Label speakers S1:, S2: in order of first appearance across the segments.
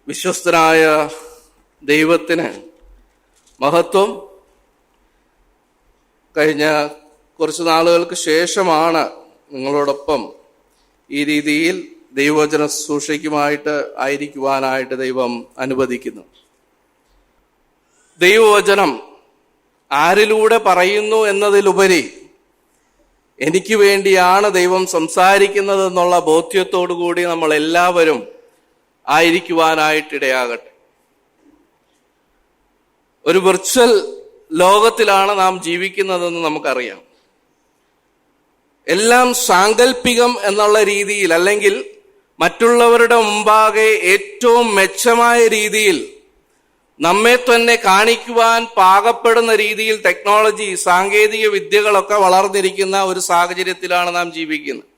S1: വിശ്വസ്തനായ ദൈവത്തിന് മഹത്വം. കഴിഞ്ഞ കുറച്ച് നാളുകൾക്ക് ശേഷമാണ് നിങ്ങളോടൊപ്പം ഈ രീതിയിൽ ദൈവവചന ശുശ്രൂഷയ്ക്കുമായിട്ട് ആയിരിക്കുവാനായിട്ട് ദൈവം അനുവദിക്കുന്നു. ദൈവവചനം ആരിലൂടെ പറയുന്നു എന്നതിലുപരി എനിക്ക് വേണ്ടിയാണ് ദൈവം സംസാരിക്കുന്നത് എന്നുള്ള ബോധ്യത്തോടു കൂടി നമ്മൾ എല്ലാവരും ആയിരിക്കുവാനായിട്ടിടയാകട്ടെ. ഒരു വിർച്വൽ ലോകത്തിലാണ് നാം ജീവിക്കുന്നതെന്ന് നമുക്കറിയാം. എല്ലാം സാങ്കല്പികം എന്നുള്ള രീതിയിൽ, അല്ലെങ്കിൽ മറ്റുള്ളവരുടെ മുമ്പാകെ ഏറ്റവും മെച്ചമായ രീതിയിൽ നമ്മെ തന്നെ കാണിക്കുവാൻ പാകപ്പെടുന്ന രീതിയിൽ ടെക്നോളജി, സാങ്കേതിക വിദ്യകളൊക്കെ വളർന്നിരിക്കുന്ന ഒരു സാഹചര്യത്തിലാണ് നാം ജീവിക്കുന്നത്.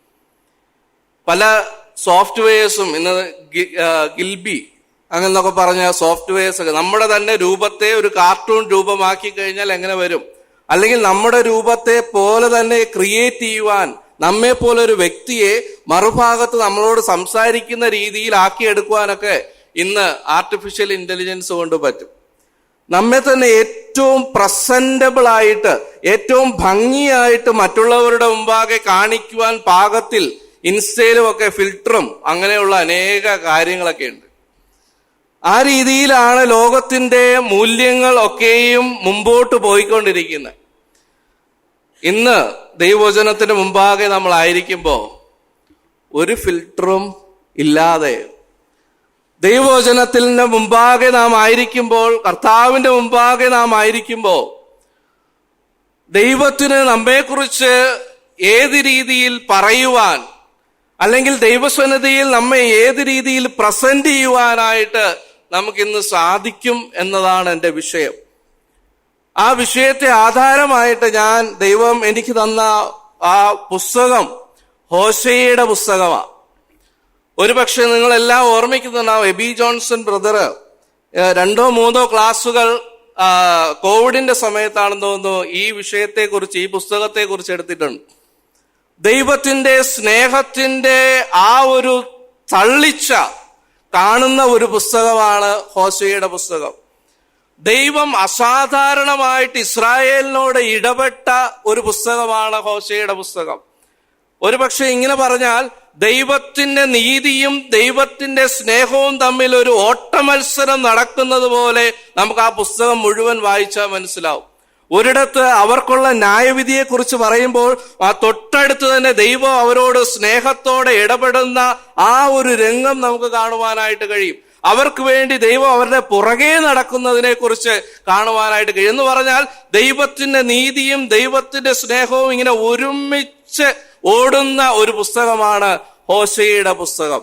S1: പല സോഫ്റ്റ്വെയർസും ഇന്ന് ഗിൽബി അങ്ങനെന്നൊക്കെ പറഞ്ഞ സോഫ്റ്റ്വെയർസ് ഒക്കെ നമ്മുടെ തന്നെ രൂപത്തെ ഒരു കാർട്ടൂൺ രൂപമാക്കി കഴിഞ്ഞാൽ എങ്ങനെ വരും, അല്ലെങ്കിൽ നമ്മുടെ രൂപത്തെ പോലെ തന്നെ ക്രിയേറ്റ് ചെയ്യുവാൻ നമ്മെ പോലെ ഒരു വ്യക്തിയെ മറുഭാഗത്ത് നമ്മളോട് സംസാരിക്കുന്ന രീതിയിൽ ആക്കിയെടുക്കുവാനൊക്കെ ഇന്ന് ആർട്ടിഫിഷ്യൽ ഇന്റലിജൻസ് കൊണ്ട് പറ്റും. നമ്മെ തന്നെ ഏറ്റവും പ്രസന്റബിൾ ആയിട്ട്, ഏറ്റവും ഭംഗിയായിട്ട് മറ്റുള്ളവരുടെ മുമ്പാകെ കാണിക്കുവാൻ പാകത്തിൽ ഇൻസ്റ്റയിലും ഒക്കെ ഫിൽറ്ററും അങ്ങനെയുള്ള അനേക കാര്യങ്ങളൊക്കെ ഉണ്ട്. ആ രീതിയിലാണ് ലോകത്തിന്റെ മൂല്യങ്ങൾ ഒക്കെയും മുമ്പോട്ട് പോയിക്കൊണ്ടിരിക്കുന്നത്. ഇന്ന് ദൈവവചനത്തിന് മുമ്പാകെ നമ്മൾ ആയിരിക്കുമ്പോൾ ഒരു ഫിൽറ്ററും ഇല്ലാതെ ദൈവവചനത്തിന്റെ മുമ്പാകെ നാം ആയിരിക്കുമ്പോൾ, കർത്താവിന്റെ മുമ്പാകെ നാം ആയിരിക്കുമ്പോൾ, ദൈവത്തിന് നമ്മെക്കുറിച്ച് ഏത് രീതിയിൽ പറയുവാൻ, അല്ലെങ്കിൽ ദൈവസന്നിധിയിൽ നമ്മെ ഏത് രീതിയിൽ പ്രസന്റ് ചെയ്യുവാനായിട്ട് നമുക്കിന്ന് സാധിക്കും എന്നതാണ് എൻ്റെ വിഷയം. ആ വിഷയത്തെ ആധാരമായിട്ട് ദൈവം എനിക്ക് തന്ന ആ പുസ്തകം ഹോശേയുടെ പുസ്തകമാണ്. ഒരുപക്ഷെ നിങ്ങളെല്ലാം ഓർമ്മിക്കുന്നുണ്ടാവും, എബി ജോൺസൺ ബ്രദർ 2-3 ക്ലാസ്സുകൾ കോവിഡിന്റെ സമയത്താണെന്ന് തോന്നുന്നു ഈ വിഷയത്തെക്കുറിച്ച്, ഈ പുസ്തകത്തെക്കുറിച്ച് എടുത്തിട്ടുണ്ട്. ദൈവത്തിന്റെ സ്നേഹത്തിന്റെ ആ ഒരു തള്ളിച്ച കാണുന്ന ഒരു പുസ്തകമാണ് ഹോശേയുടെ പുസ്തകം. ദൈവം അസാധാരണമായിട്ട് ഇസ്രായേലിനോട് ഇടപെട്ട ഒരു പുസ്തകമാണ് ഹോശേയുടെ പുസ്തകം. ഒരുപക്ഷെ ഇങ്ങനെ പറഞ്ഞാൽ, ദൈവത്തിന്റെ നീതിയും ദൈവത്തിന്റെ സ്നേഹവും തമ്മിൽ ഒരു ഓട്ടമത്സരം നടക്കുന്നത് പോലെ നമുക്ക് ആ പുസ്തകം മുഴുവൻ വായിച്ചാൽ മനസ്സിലാവും. ഒരിടത്ത് അവർക്കുള്ള ന്യായവിധിയെക്കുറിച്ച് പറയുമ്പോൾ ആ തൊട്ടടുത്ത് തന്നെ ദൈവം അവരോട് സ്നേഹത്തോടെ ഇടപെടുന്ന ആ ഒരു രംഗം നമുക്ക് കാണുവാനായിട്ട് കഴിയും. അവർക്ക് വേണ്ടി ദൈവം അവരുടെ പുറകെ നടക്കുന്നതിനെ കുറിച്ച് കാണുവാനായിട്ട് കഴിയും. എന്ന് പറഞ്ഞാൽ ദൈവത്തിന്റെ നീതിയും ദൈവത്തിന്റെ സ്നേഹവും ഇങ്ങനെ ഒരുമിച്ച് ഓടുന്ന ഒരു പുസ്തകമാണ് ഹോശേയുടെ പുസ്തകം.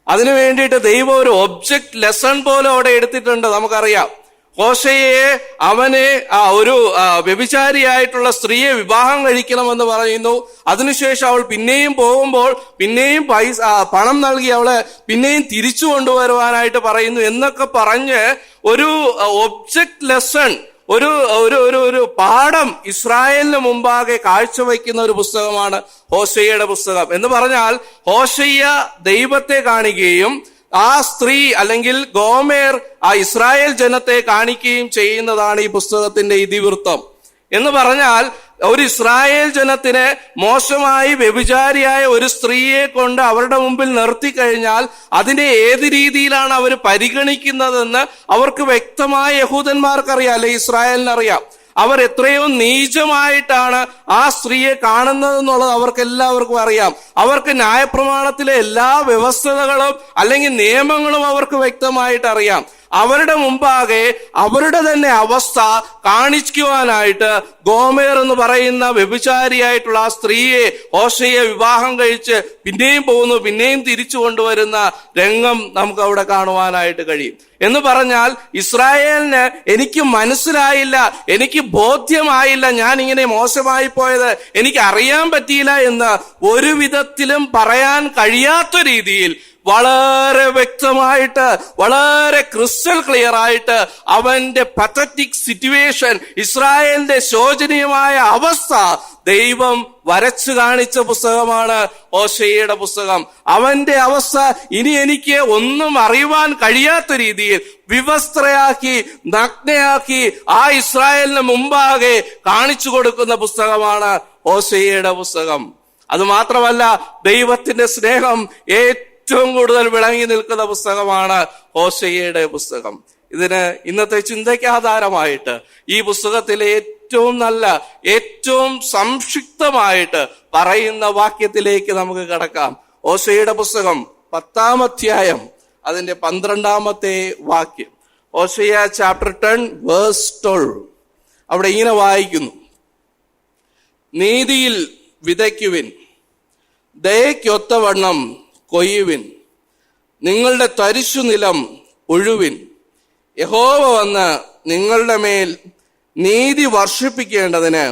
S1: അതിനു വേണ്ടിയിട്ട് ദൈവം ഒരു ഒബ്ജക്റ്റ് ലെസൺ പോലെ അവിടെ എടുത്തിട്ടുണ്ട്. നമുക്കറിയാം, ഹോശേയെ അവനെ ഒരു വ്യഭിചാരിയായിട്ടുള്ള സ്ത്രീയെ വിവാഹം കഴിക്കണമെന്ന് പറയുന്നു. അതിനുശേഷം അവൾ പിന്നെയും പോകുമ്പോൾ പിന്നെയും പണം നൽകി അവളെ പിന്നെയും തിരിച്ചു കൊണ്ടുവരുവാനായിട്ട് പറയുന്നു എന്നൊക്കെ പറഞ്ഞ് ഒരു ഒബ്ജക്റ്റ് ലെസൺ, ഒരു പാഠം ഇസ്രായേലിന് മുമ്പാകെ കാഴ്ചവെക്കുന്ന ഒരു പുസ്തകമാണ് ഹോശേയുടെ പുസ്തകം. എന്ന് പറഞ്ഞാൽ ഹോശയ്യ ദൈവത്തെ കാണുകയും ആ സ്ത്രീ അല്ലെങ്കിൽ ഗോമേർ ആ ഇസ്രായേൽ ജനത്തെ കാണിക്കുകയും ചെയ്യുന്നതാണ് ഈ പുസ്തകത്തിന്റെ ഇതിവൃത്തം. എന്ന് പറഞ്ഞാൽ ഒരു ഇസ്രായേൽ ജനത്തിന് മോശമായി വ്യഭിചാരിയായ ഒരു സ്ത്രീയെ കൊണ്ട് അവരുടെ മുമ്പിൽ നിർത്തിക്കഴിഞ്ഞാൽ അതിനെ ഏത് രീതിയിലാണ് അവർ പരിഗണിക്കുന്നതെന്ന് അവർക്ക് വ്യക്തമായ യഹൂദന്മാർക്കറിയാം, അല്ലെ ഇസ്രായേലിനറിയാം. അവർ എത്രയോ നീചമായിട്ടാണ് ആ സ്ത്രീയെ കാണുന്നതെന്നുള്ളത് അവർക്ക് എല്ലാവർക്കും അറിയാം. അവർക്ക് ന്യായപ്രമാണത്തിലെ എല്ലാ വ്യവസ്ഥകളും അല്ലെങ്കിൽ നിയമങ്ങളും അവർക്ക് വ്യക്തമായിട്ട് അറിയാം. അവരുടെ മുമ്പാകെ അവരുടെ തന്നെ അവസ്ഥ കാണിക്കുവാനായിട്ട് ഗോമേർ എന്ന് പറയുന്ന വ്യഭിചാരിയായിട്ടുള്ള ആ സ്ത്രീയെ ഹോശേയെ വിവാഹം കഴിച്ച് പിന്നെയും പോകുന്നു, പിന്നെയും തിരിച്ചു കൊണ്ടുവരുന്ന രംഗം നമുക്ക് അവിടെ കാണുവാനായിട്ട് കഴിയും. എന്ന് പറഞ്ഞാൽ ഇസ്രായേലിന് എനിക്ക് മനസ്സിലായില്ല, എനിക്ക് ബോധ്യമായില്ല, ഞാൻ ഇങ്ങനെ മോശമായി പോയത് എനിക്ക് അറിയാൻ പറ്റിയില്ല എന്ന് ഒരു വിധത്തിലും പറയാൻ കഴിയാത്ത രീതിയിൽ വളരെ വ്യക്തമായിട്ട്, വളരെ ക്രിസ്റ്റൽ ക്ലിയർ ആയിട്ട് അവന്റെ പത്തറ്റിക് സിറ്റുവേഷൻ, ഇസ്രായേലിന്റെ ശോചനീയമായ അവസ്ഥ ദൈവം വരച്ചു കാണിച്ച പുസ്തകമാണ് ഹോശേയയുടെ പുസ്തകം. അവന്റെ അവസ്ഥ ഇനി എനിക്ക് ഒന്നും അറിയുവാൻ കഴിയാത്ത രീതിയിൽ വിവസ്ത്രയാക്കി, നഗ്നയാക്കി ആ ഇസ്രായേലിന് മുമ്പാകെ കാണിച്ചു കൊടുക്കുന്ന പുസ്തകമാണ് ഹോശേയയുടെ പുസ്തകം. അതുമാത്രമല്ല, ദൈവത്തിന്റെ സ്നേഹം ഏറ്റവും കൂടുതൽ വിളങ്ങി നിൽക്കുന്ന പുസ്തകമാണ് ഹോശേയയുടെ പുസ്തകം. ഇതിന് ഇന്നത്തെ ചിന്തയ്ക്ക് ആധാരമായിട്ട് ഈ പുസ്തകത്തിലെ ഏറ്റവും നല്ല, ഏറ്റവും സംക്ഷിപ്തമായിട്ട് പറയുന്ന വാക്യത്തിലേക്ക് നമുക്ക് കടക്കാം. ഹോശേയയുടെ പുസ്തകം 10-ാം അധ്യായം അതിന്റെ 12-ാമത്തെ വാക്യം. Hosea chapter 10 verse 12. അവിടെ ഇങ്ങനെ വായിക്കുന്നു: നീതിയിൽ വിതയ്ക്കുവിൻ, ദയയ്ക്കൊത്തവണ്ണം കൊയ്യുവിൻ, നിങ്ങളുടെ തരിശു നിലം ഉഴുവിൻ. യഹോവ വന്ന് നിങ്ങളുടെ മേൽ നീതി വർഷിപ്പിക്കേണ്ടതിന്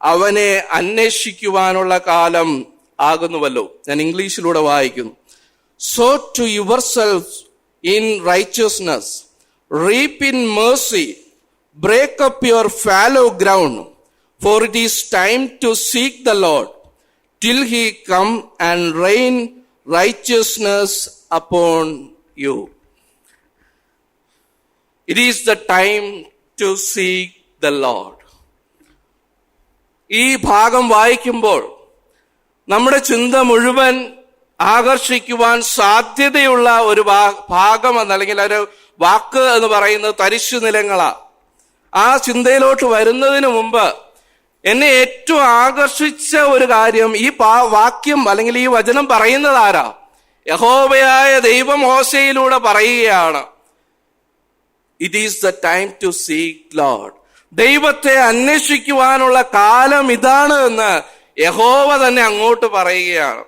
S1: അവനെ അന്വേഷിക്കുവാനുള്ള കാലം ആകുന്നുവല്ലോ. ഞാൻ ഇംഗ്ലീഷിലൂടെ വായിക്കുന്നു. Sow to yourself in righteousness, reap in mercy, break up your fallow ground, for it is time to seek the Lord till he come and rain righteousness upon you. It is the time to seek the Lord. ഈ ഭാഗം വായിക്കുമ്പോൾ നമ്മുടെ ചിന്ത മുഴുവൻ ആകർഷിക്കുവാൻ സാധ്യതയുള്ള ഒരു ഭാഗം അല്ലെങ്കിൽ ഒരു വാക്ക് എന്ന് പറയുന്നത് തരിശു നിലങ്ങളാ. ആ ചിന്തയിലോട്ട് വരുന്നതിന് മുമ്പ് എന്നെ ഏറ്റവും ആകർഷിച്ച ഒരു കാര്യം, ഈ വാക്യം അല്ലെങ്കിൽ ഈ വചനം പറയുന്നത് ആരാ? യഹോവയായ ദൈവം ഹോശേയിലൂടെ പറയുകയാണ്, it is the time to seek Lord. ദൈവത്തെ അന്വേഷിക്കുവാനുള്ള കാലം ഇതാണ് എന്ന് യഹോവ തന്നെ അങ്ങോട്ട് പറയുകയാണ്.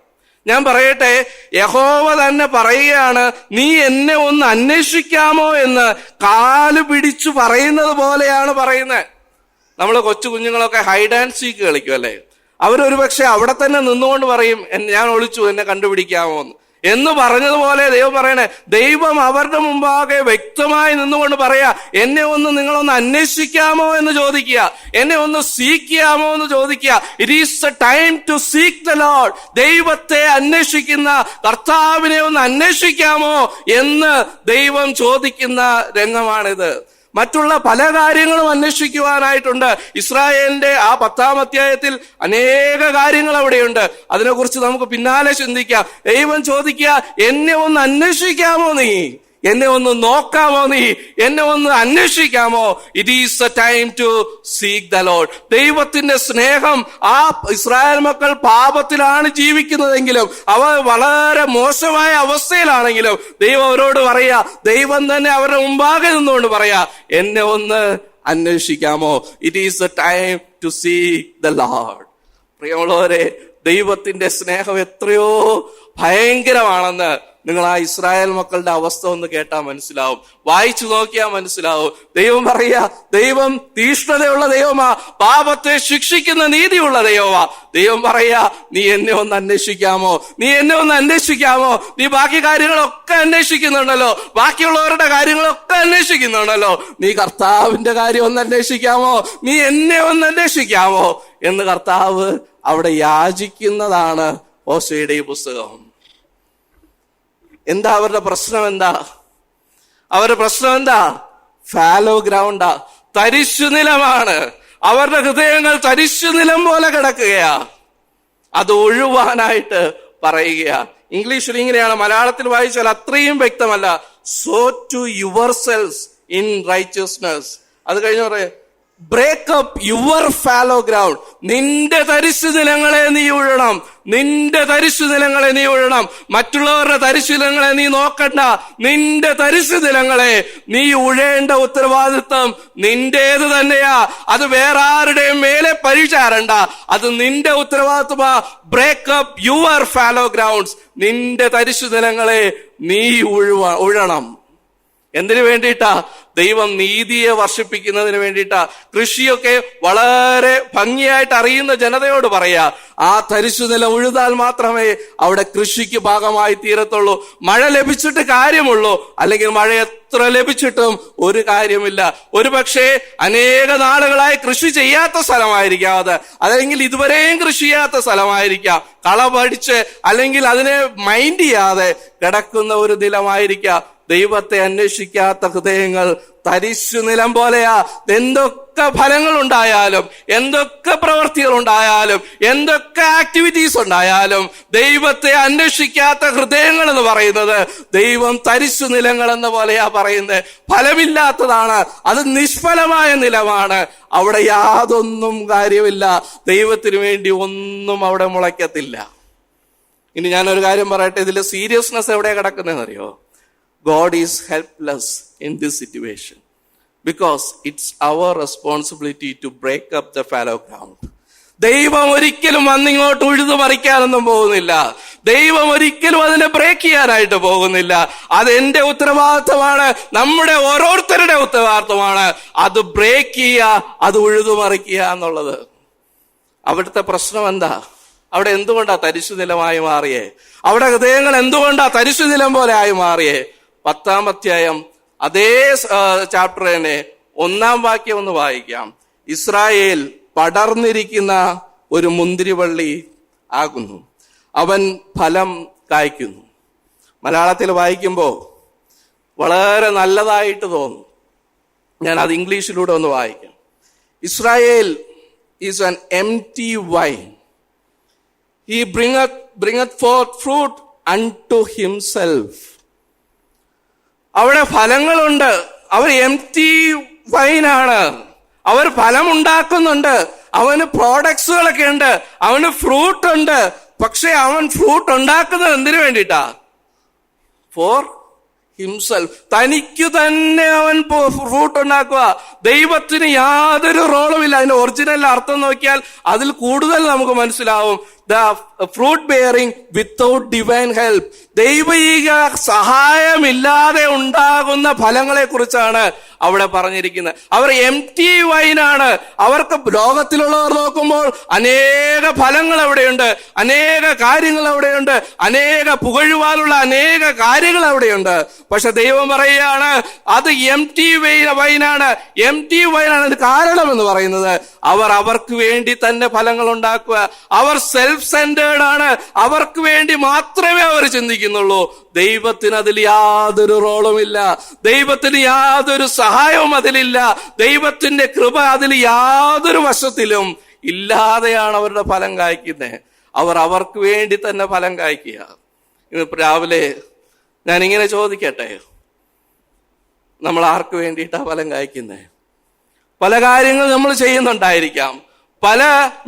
S1: ഞാൻ പറയട്ടെ, യഹോവ തന്നെ പറയുകയാണ്, നീ എന്നെ ഒന്ന് അന്വേഷിക്കാമോ എന്ന് കാല് പിടിച്ചു പറയുന്നത് പോലെയാണ് പറയുന്നത്. നമ്മൾ കൊച്ചു കുഞ്ഞുങ്ങളൊക്കെ ഹൈഡ് ആൻഡ് സീക്ക് കളിക്കും അല്ലേ? അവരൊരു പക്ഷെ അവിടെ തന്നെ നിന്നുകൊണ്ട് പറയും, ഞാൻ ഒളിച്ചു, എന്നെ കണ്ടുപിടിക്കാമോ എന്ന് പറഞ്ഞതുപോലെ ദൈവം പറയണേ, ദൈവം അവരുടെ മുമ്പാകെ വ്യക്തമായി നിന്നുകൊണ്ട് പറയാ, എന്നെ ഒന്ന് നിങ്ങളൊന്ന് അന്വേഷിക്കാമോ എന്ന് ചോദിക്കുക, എന്നെ ഒന്ന് സീക്ക് ചെയ്യാമോ എന്ന് ചോദിക്കുക. It is the time to seek the Lord. ദൈവത്തെ അന്വേഷിക്കുന്ന കർത്താവിനെ ഒന്ന് അന്വേഷിക്കാമോ എന്ന് ദൈവം ചോദിക്കുന്ന രംഗമാണിത്. മറ്റുള്ള പല കാര്യങ്ങളും അന്വേഷിക്കുവാനായിട്ടുണ്ട്. ഇസ്രായേലിന്റെ ആ 10-ാം അധ്യായത്തിൽ അനേക കാര്യങ്ങൾ അവിടെയുണ്ട്. അതിനെക്കുറിച്ച് നമുക്ക് പിന്നാലെ ചിന്തിക്കാം. ദൈവം ചോദിക്കുക, എന്നെ ഒന്ന് അന്വേഷിക്കാമോ നീ? എന്നെ ഒന്ന് നോക്കാമോ നീ? എന്നെ ഒന്ന് അന്വേഷിക്കാമോ? It is a time to seek the lord. ദൈവത്തിന്റെ സ്നേഹം, ആ ഇസ്രായേൽ മക്കൾ പാപത്തിലാണ് ജീവിക്കുന്നതെങ്കിലും, അവർ വളരെ മോശമായ അവസ്ഥയിലാണെങ്കിലും ദൈവം അവരോട് പറയാ, ദൈവം തന്നെ അവരുടെ മുമ്പാകെ നിന്നുകൊണ്ട് പറയാ, എന്നെ ഒന്ന് അന്വേഷിക്കാമോ? It is a time to seek the lord. പ്രിയമുള്ളവരെ, ദൈവത്തിന്റെ സ്നേഹം എത്രയോ ഭയങ്കരമാണെന്ന് നിങ്ങൾ ആ ഇസ്രായേൽ മക്കളുടെ അവസ്ഥ ഒന്ന് കേട്ടാൽ മനസ്സിലാവും, വായിച്ചു നോക്കിയാൽ മനസ്സിലാവും. ദൈവം പറയാ, ദൈവം തീഷ്ണതയുള്ള ദൈവമാ, പാപത്തെ ശിക്ഷിക്കുന്ന നീതിയുള്ള ദൈവമാ. ദൈവം പറയാ, നീ എന്നെ ഒന്ന് അന്വേഷിക്കാമോ? നീ എന്നെ ഒന്ന് അന്വേഷിക്കാമോ? നീ ബാക്കി കാര്യങ്ങളൊക്കെ അന്വേഷിക്കുന്നുണ്ടല്ലോ, ബാക്കിയുള്ളവരുടെ കാര്യങ്ങളൊക്കെ അന്വേഷിക്കുന്നുണ്ടല്ലോ, നീ കർത്താവിന്റെ കാര്യം ഒന്ന് അന്വേഷിക്കാമോ? നീ എന്നെ ഒന്ന് അന്വേഷിക്കാമോ എന്ന് കർത്താവ് അവിടെ യാചിക്കുന്നതാണ് ഹോശേയുടെ ഈ പുസ്തകം. എന്താ അവരുടെ പ്രശ്നം? അവരുടെ പ്രശ്നം എന്താ? ഫാലോ ഗ്രൗണ്ടാ, തരിശു നിലമാണ്. അവരുടെ ഹൃദയങ്ങൾ തരിശു നിലം പോലെ കിടക്കുകയാ. അത് ഒഴിവാനായിട്ട് പറയുകയാ. ഇംഗ്ലീഷിൽ ഇങ്ങനെയാണ്, മലയാളത്തിൽ വായിച്ചാൽ അത്രയും വ്യക്തമല്ല. Sow to yourselves in righteousness. അത് കഴിഞ്ഞ് പറയാം, break up your fallow ground. നിന്റെ തരിശു നിലങ്ങളെ നീ ഉഴണം, നിന്റെ തരിശു നിലങ്ങളെ നീ ഉഴണം. മറ്റുള്ളവരുടെ തരിശു നിലങ്ങളെ നീ നോക്കണ്ട, നിന്റെ തരിശു നിലങ്ങളെ നീ ഉഴേണ്ട ഉത്തരവാദിത്വം നിന്റേത് തന്നെയാ. അത് വേറെ ആരുടെയും മേലെ പരിചാരണ്ട, അത് നിന്റെ ഉത്തരവാദിത്വമാ. Break up your fallow grounds. നിന്റെ തരിശു നിലങ്ങളെ നീ ഉഴണം. എന്തിനു വേണ്ടിയിട്ടാ? ദൈവം നീതിയെ വർഷിപ്പിക്കുന്നതിന് വേണ്ടിയിട്ടാ. കൃഷിയൊക്കെ വളരെ ഭംഗിയായിട്ട് അറിയുന്ന ജനതയോട് പറയാ, ആ തരിശു നിലം ഉഴുതാൽ മാത്രമേ അവിടെ കൃഷിക്ക് ഭാഗമായി തീരത്തുള്ളൂ. മഴ ലഭിച്ചിട്ട് കാര്യമുള്ളൂ, അല്ലെങ്കിൽ മഴ എത്ര ലഭിച്ചിട്ടും ഒരു കാര്യമില്ല. ഒരു പക്ഷേ അനേക നാളുകളായി കൃഷി ചെയ്യാത്ത സ്ഥലമായിരിക്കാം അത്, അല്ലെങ്കിൽ ഇതുവരെയും കൃഷി ചെയ്യാത്ത സ്ഥലമായിരിക്കാം, കള പഠിച്ച് അല്ലെങ്കിൽ അതിനെ മൈൻഡ് ചെയ്യാതെ കിടക്കുന്ന ഒരു നിലമായിരിക്കാം. ദൈവത്തെ അന്വേഷിക്കാത്ത ഹൃദയങ്ങൾ തരിശു നിലം പോലെയാ. എന്തൊക്കെ ഫലങ്ങൾ ഉണ്ടായാലും, എന്തൊക്കെ പ്രവൃത്തികൾ ഉണ്ടായാലും, എന്തൊക്കെ ആക്ടിവിറ്റീസ് ഉണ്ടായാലും, ദൈവത്തെ അന്വേഷിക്കാത്ത ഹൃദയങ്ങൾ എന്ന് പറയുന്നത് ദൈവം തരിശു നിലങ്ങൾ എന്ന പോലെയാ പറയുന്നത്. ഫലമില്ലാത്തതാണ്, അത് നിഷ്ഫലമായ നിലമാണ്. അവിടെ യാതൊന്നും കാര്യമില്ല, ദൈവത്തിന് വേണ്ടി ഒന്നും അവിടെ മുളയ്ക്കത്തില്ല. ഇനി ഞാനൊരു കാര്യം പറയട്ടെ, ഇതിലെ സീരിയസ്നെസ് എവിടെയാ കിടക്കുന്നതെന്ന് അറിയോ? God is helpless in this situation because it's our responsibility to break up the fallow ground. ദൈവം ഒരിക്കലും വന്നിങ്ങോട്ട് ഉഴുതു മറിക്കാനൊന്നും പോകുന്നില്ല. ദൈവം ഒരിക്കലും അതിനെ ബ്രേക്ക് ചെയ്യാനായിട്ട് പോകുന്നില്ല. അത് എന്റെ ഉത്തരവാദിത്തമാണ്, നമ്മുടെ ഓരോരുത്തരുടെ ഉത്തരവാദിത്തമാണ് അത് ബ്രേക്ക് ചെയ്യുക, അത് ഉഴുതു മറിക്കുക എന്നുള്ളത്. അവിടുത്തെ പ്രശ്നം എന്താ? അവിടെ എന്തുകൊണ്ടാ തരിശു നിലമായി മാറിയേ? അവിടെ ഹൃദയങ്ങൾ എന്തുകൊണ്ടാ തരിശു നിലം പോലെ ആയി മാറിയേ? 10-ാം അധ്യായം അതേ ചാപ്റ്റർ തന്നെ 1-ാം വാക്യം ഒന്ന് വായിക്കാം. ഇസ്രായേൽ പടർന്നിരിക്കുന്ന ഒരു മുന്തിരിവള്ളി ആകുന്നു, അവൻ ഫലം കായ്ക്കുന്നു. മലയാളത്തിൽ വായിക്കുമ്പോൾ വളരെ നല്ലതായിട്ട് തോന്നും. ഞാൻ അത് ഇംഗ്ലീഷിലൂടെ ഒന്ന് വായിക്കാം. Israel is an empty vine. He bringeth forth fruit unto himself. അവിടെ ഫലങ്ങളുണ്ട്. അവർ എംപ്റ്റി വൈനാണ്. അവർ ഫലം ഉണ്ടാക്കുന്നുണ്ട്. അവന് പ്രോഡക്ട്സുകളൊക്കെ ഉണ്ട്, അവന് ഫ്രൂട്ട് ഉണ്ട്. പക്ഷെ അവൻ ഫ്രൂട്ട് ഉണ്ടാക്കുന്നത് എന്തിനു വേണ്ടിയിട്ടാ? Four himself. തനിക്ക് തന്നെ അവൻ ഫ്രൂട്ട് ഉണ്ടാക്കുക. ദൈവത്തിന് യാതൊരു റോളുമില്ല. അതിന്റെ ഒറിജിനൽ അർത്ഥം നോക്കിയാൽ അതിൽ കൂടുതൽ നമുക്ക് മനസ്സിലാവും. The fruit bearing without divine help. ദൈവിക സഹായമില്ലാതെ ഉണ്ടാകുന്ന ഫലങ്ങളെ കുറിച്ചാണ് അവിടെ പറഞ്ഞിരിക്കുന്നത്. അവർ എംപ്റ്റി വൈനാണ്. അവർക്ക് ലോകത്തിലുള്ളവർ നോക്കുമ്പോൾ അനേക ഫലങ്ങൾ അവിടെയുണ്ട്, അനേക കാര്യങ്ങൾ അവിടെയുണ്ട്, അനേക പുകഴുവാനുള്ള അനേക കാര്യങ്ങൾ അവിടെയുണ്ട്. പക്ഷെ ദൈവം പറയുകയാണ് അത് എംപ്റ്റി വൈനാണ്. എംപ്റ്റി വൈനാണ്. അത് കാരണം എന്ന് പറയുന്നത് അവർക്ക് വേണ്ടി തന്നെ ഫലങ്ങൾ ഉണ്ടാക്കുക. അവർ സെൽഫ് സെന്റേർഡ് ആണ്. അവർക്ക് വേണ്ടി മാത്രമേ അവർ ചിന്തിക്കുന്നുള്ളൂ. ദൈവത്തിന് അതിൽ യാതൊരു റോളുമില്ല. ദൈവത്തിന് യാതൊരു സഹായവും അതിലില്ല. ദൈവത്തിന്റെ കൃപ അതിൽ യാതൊരു വശത്തിലും ഇല്ലാതെയാണ് അവരുടെ ഫലം കായ്ക്കുന്നത്. അവർക്ക് വേണ്ടി തന്നെ ഫലം കായ്ക്കുക. ഇന്ന് രാവിലെ ഞാനിങ്ങനെ ചോദിക്കട്ടെ, നമ്മൾ ആർക്ക് വേണ്ടിയിട്ടാ ഫലം കായ്ക്കുന്നത്? പല കാര്യങ്ങൾ നമ്മൾ ചെയ്യുന്നുണ്ടായിരിക്കാം, പല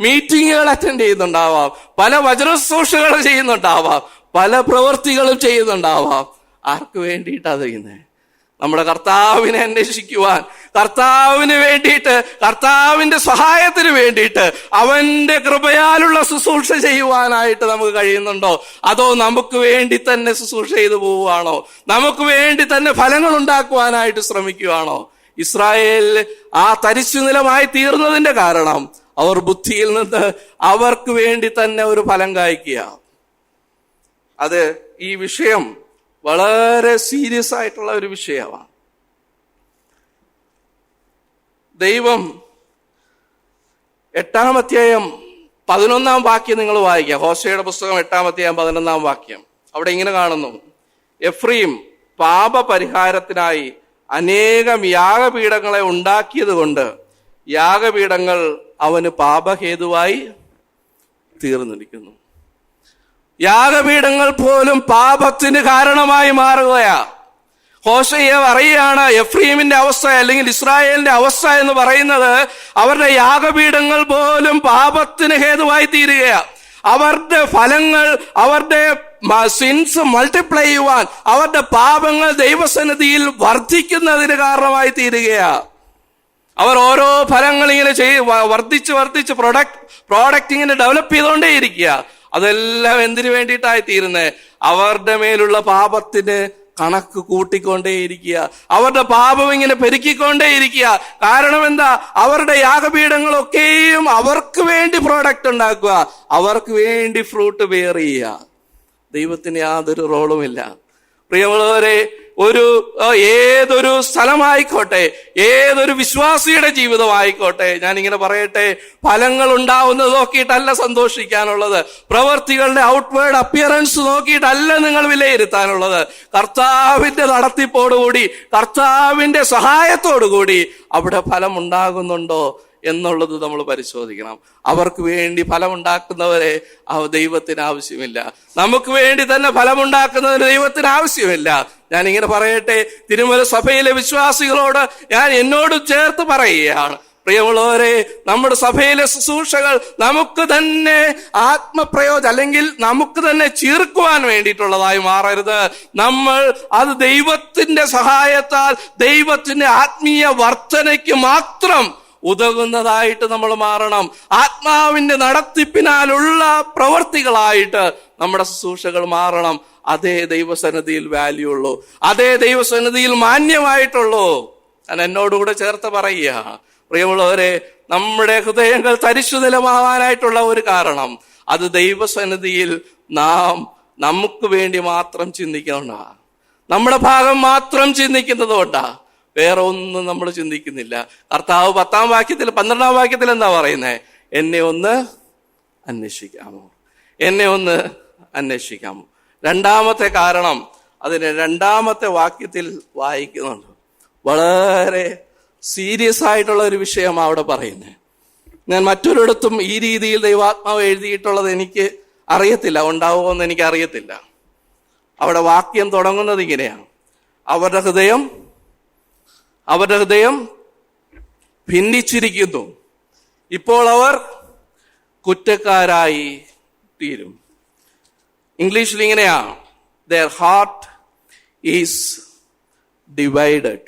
S1: മീറ്റിങ്ങുകൾ അറ്റൻഡ് ചെയ്യുന്നുണ്ടാവാം, പല വചനശുശ്രൂഷകൾ ചെയ്യുന്നുണ്ടാവാം, പല പ്രവൃത്തികളും ചെയ്യുന്നുണ്ടാവാം. ആർക്ക് വേണ്ടിയിട്ടാ ചെയ്യുന്നത്? നമ്മുടെ കർത്താവിനെ അന്വേഷിക്കുവാൻ, കർത്താവിന് വേണ്ടിയിട്ട്, കർത്താവിന്റെ സഹായത്തിന് വേണ്ടിയിട്ട്, അവന്റെ കൃപയാലുള്ള ശുശ്രൂഷ ചെയ്യുവാനായിട്ട് നമുക്ക് കഴിയുന്നുണ്ടോ? അതോ നമുക്ക് വേണ്ടി തന്നെ ശുശ്രൂഷ ചെയ്തു പോവുകയാണോ? നമുക്ക് വേണ്ടി തന്നെ ഫലങ്ങൾ ഉണ്ടാക്കുവാനായിട്ട് ശ്രമിക്കുകയാണോ? ഇസ്രായേൽ ആ തരിശു നിലമായി തീർന്നതിന്റെ കാരണം അവർ ബുദ്ധിയിൽ നിന്ന് അവർക്ക് വേണ്ടി തന്നെ ഒരു ഫലം കായ്ക്കുക. അത് ഈ വിഷയം വളരെ സീരിയസ് ആയിട്ടുള്ള ഒരു വിഷയമാണ്. ദൈവം 8-ാം അധ്യായം 11-ാം വാക്യം നിങ്ങൾ വായിക്കുക. ഹോശേയുടെ പുസ്തകം 8-ാം അധ്യായം 11-ാം വാക്യം. അവിടെ ഇങ്ങനെ കാണുന്നു: എഫ്രീം പാപപരിഹാരത്തിനായി അനേകം യാഗപീഠങ്ങളെ ഉണ്ടാക്കിയത് കൊണ്ട് യാഗപീഠങ്ങൾ അവന് പാപഹേതുവായി തീർന്നിരിക്കുന്നു. യാഗപീഠങ്ങൾ പോലും പാപത്തിന് കാരണമായി മാറുകയാ. ഹോശയ്യ പറയുകയാണ് എഫ്രീമിന്റെ അവസ്ഥ, അല്ലെങ്കിൽ ഇസ്രായേലിന്റെ അവസ്ഥ എന്ന് പറയുന്നത് അവരുടെ യാഗപീഠങ്ങൾ പോലും പാപത്തിന് ഹേതുവായി തീരുകയാ. അവരുടെ ഫലങ്ങൾ, അവരുടെ സിൻസ് മൾട്ടിപ്ലൈ ചെയ്യുവാൻ, അവരുടെ പാപങ്ങൾ ദൈവസന്നിധിയിൽ വർദ്ധിക്കുന്നതിന് കാരണമായി തീരുകയാ. അവർ ഓരോ ഫലങ്ങൾ ഇങ്ങനെ വർദ്ധിച്ച് പ്രോഡക്റ്റ് ഇങ്ങനെ ഡെവലപ്പ് ചെയ്തുകൊണ്ടേയിരിക്കുക. അതെല്ലാം എന്തിനു വേണ്ടിയിട്ടായി തീരുന്നത്? അവരുടെ മേലുള്ള പാപത്തിന് കണക്ക് കൂട്ടിക്കൊണ്ടേയിരിക്കുക. അവരുടെ പാപം ഇങ്ങനെ പെരുക്കിക്കൊണ്ടേയിരിക്കുക. കാരണം എന്താ? അവരുടെ യാഗപീഠങ്ങളൊക്കെയും അവർക്ക് വേണ്ടി പ്രോഡക്റ്റ് ഉണ്ടാക്കുക, അവർക്ക് വേണ്ടി ഫ്രൂട്ട് ബെയർ ചെയ്യുക. ദൈവത്തിന് യാതൊരു റോളുമില്ല. പ്രിയമുള്ളവരെ, ഏതൊരു സ്ഥലമായിക്കോട്ടെ, ഏതൊരു വിശ്വാസിയുടെ ജീവിതമായിക്കോട്ടെ, ഞാനിങ്ങനെ പറയട്ടെ, ഫലങ്ങൾ ഉണ്ടാവുന്നത് നോക്കിയിട്ടല്ല സന്തോഷിക്കാനുള്ളത്, പ്രവൃത്തികളുടെ ഔട്ട്വേർഡ് അപ്പിയറൻസ് നോക്കിയിട്ടല്ല നിങ്ങൾ വിലയിരുത്താനുള്ളത്. കർത്താവിന്റെ നടത്തിപ്പോടുകൂടി, കർത്താവിന്റെ സഹായത്തോടുകൂടി അവിടെ ഫലം ഉണ്ടാകുന്നുണ്ടോ എന്നുള്ളത് നമ്മൾ പരിശോധിക്കണം. അവർക്ക് വേണ്ടി ഫലമുണ്ടാക്കുന്നവരെ ദൈവത്തിന് ആവശ്യമില്ല. നമുക്ക് വേണ്ടി തന്നെ ഫലമുണ്ടാക്കുന്നതിന് ദൈവത്തിന് ആവശ്യമില്ല. ഞാനിങ്ങനെ പറയട്ടെ, തിരുമല സഭയിലെ വിശ്വാസികളോട് ഞാൻ എന്നോട് ചേർത്ത് പറയുകയാണ്, പ്രിയമുള്ളവരെ, നമ്മുടെ സഭയിലെ ശുശ്രൂഷകൾ നമുക്ക് തന്നെ ആത്മപ്രയോജനം അല്ലെങ്കിൽ നമുക്ക് തന്നെ ചീർക്കുവാൻ വേണ്ടിയിട്ടുള്ളതായി മാറരുത്. നമ്മൾ അത് ദൈവത്തിന്റെ സഹായത്താൽ, ദൈവത്തിന്റെ ആത്മീയ വർധനയ്ക്ക് മാത്രം ഉതകുന്നതായിട്ട് നമ്മൾ മാറണം. ആത്മാവിന്റെ നടത്തിപ്പിനാലുള്ള പ്രവർത്തികളായിട്ട് നമ്മുടെ ശുശ്രൂഷകൾ മാറണം. അതേ ദൈവസന്നിധിയിൽ വാല്യൂ ഉള്ളൂ, അതേ ദൈവസന്നിധിയിൽ മാന്യമായിട്ടുള്ളൂ. ഞാൻ എന്നോടുകൂടെ ചേർത്ത് പറയുക, പ്രിയമുള്ളവരെ, നമ്മുടെ ഹൃദയങ്ങൾ തരിശു നിലമാവാനായിട്ടുള്ള ഒരു കാരണം അത് ദൈവസന്നിധിയിൽ നാം നമുക്ക് വേണ്ടി മാത്രം ചിന്തിക്കണ, നമ്മുടെ ഭാഗം മാത്രം ചിന്തിക്കുന്നത് കൊണ്ടാ. വേറെ ഒന്നും നമ്മൾ ചിന്തിക്കുന്നില്ല. കർത്താവ് 10-ാം വാക്യത്തിൽ 12-ാം വാക്യത്തിൽ എന്താ പറയുന്നത്? എന്നെ ഒന്ന് അന്വേഷിക്കാമോ, എന്നെ ഒന്ന് അന്വേഷിക്കാമോ. രണ്ടാമത്തെ കാരണം അതിന് 2-ാമത്തെ വാക്യത്തിൽ വായിക്കുന്നുണ്ട്. വളരെ സീരിയസ് ആയിട്ടുള്ള ഒരു വിഷയമാണ് അവിടെ പറയുന്നത്. ഞാൻ മറ്റൊരിടത്തും ഈ രീതിയിൽ ദൈവാത്മാവ് എഴുതിയിട്ടുള്ളത് എനിക്ക് അറിയത്തില്ല, ഉണ്ടാവുമോ എന്ന് എനിക്ക് അറിയത്തില്ല. അവിടെ വാക്യം തുടങ്ങുന്നത് ഇങ്ങനെയാണ്: അവരുടെ ഹൃദയം ഭിന്നിച്ചിരിക്കുന്നു, ഇപ്പോൾ അവർ കുറ്റക്കാരായി തീരും. ഇംഗ്ലീഷിൽ ഇങ്ങനെയാണ്: their heart is divided,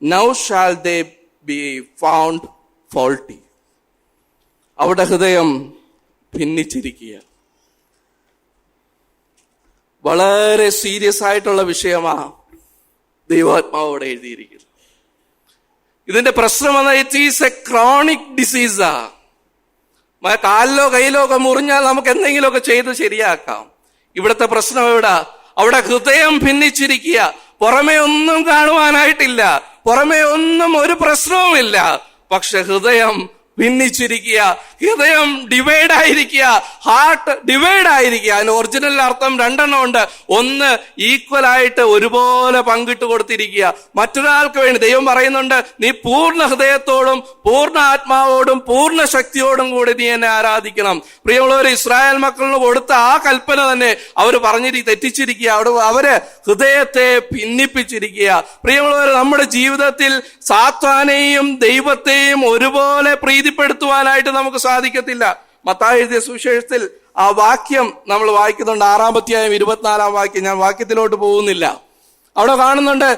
S1: now shall they be found faulty. അവരുടെ ഹൃദയം ഭിന്നിച്ചിരിക്കുക. വളരെ സീരിയസ് ആയിട്ടുള്ള വിഷയമാണ് ദൈവാത്മാവോടെ എഴുതിയിരിക്കുന്നത്. ഇതിന്റെ പ്രശ്നം എന്നാൽ ഇറ്റ് ഈസ് എ ക്രോണിക് ഡിസീസാ. കാലിലോ കയ്യിലോ ഒക്കെ മുറിഞ്ഞാൽ നമുക്ക് എന്തെങ്കിലുമൊക്കെ ചെയ്ത് ശരിയാക്കാം. ഇവിടുത്തെ പ്രശ്നം എവിടാ? അവിടെ ഹൃദയം ഭിന്നിച്ചിരിക്കുക. പുറമേ ഒന്നും കാണുവാനായിട്ടില്ല, പുറമേ ഒന്നും ഒരു പ്രശ്നവുമില്ല, പക്ഷെ ഹൃദയം ഭിന്നിച്ചിരിക്കുക, ഹൃദയം ഡിവൈഡ് ആയിരിക്കുക, ഹാർട്ട് ഡിവൈഡ് ആയിരിക്കുക. അതിന് ഒറിജിനൽ അർത്ഥം 2 ഉണ്ട്. ഒന്ന്, ഈക്വൽ ആയിട്ട് ഒരുപോലെ പങ്കിട്ട് കൊടുത്തിരിക്കുക. മറ്റൊരാൾക്ക് വേണ്ടി ദൈവം പറയുന്നുണ്ട്, നീ പൂർണ്ണ ഹൃദയത്തോടും പൂർണ്ണ ആത്മാവോടും പൂർണ്ണ ശക്തിയോടും കൂടി നീ എന്നെ ആരാധിക്കണം. പ്രിയമുള്ളവർ, ഇസ്രായേൽ മക്കളിന് കൊടുത്ത ആ കൽപ്പന തന്നെ അവർ തെറ്റിച്ചിരിക്കുക. അവര് ഹൃദയത്തെ ഭിന്നിപ്പിച്ചിരിക്കുക. പ്രിയമുള്ളവർ, നമ്മുടെ ജീവിതത്തിൽ സാത്താനെയും ദൈവത്തെയും ഒരുപോലെ പ്രീതിപ്പെടുത്തുവാനായിട്ട് നമുക്ക് സാധിക്കത്തില്ല. മത്തായി എഴുതിയ സുവിശേഷത്തിൽ ആ വാക്യം നമ്മൾ വായിക്കുന്നുണ്ട്, 6-ാം അധ്യായം 24-ാം വാക്യം. ഞാൻ വാക്യത്തിലോട്ട് പോകുന്നില്ല. അവിടെ കാണുന്നുണ്ട്,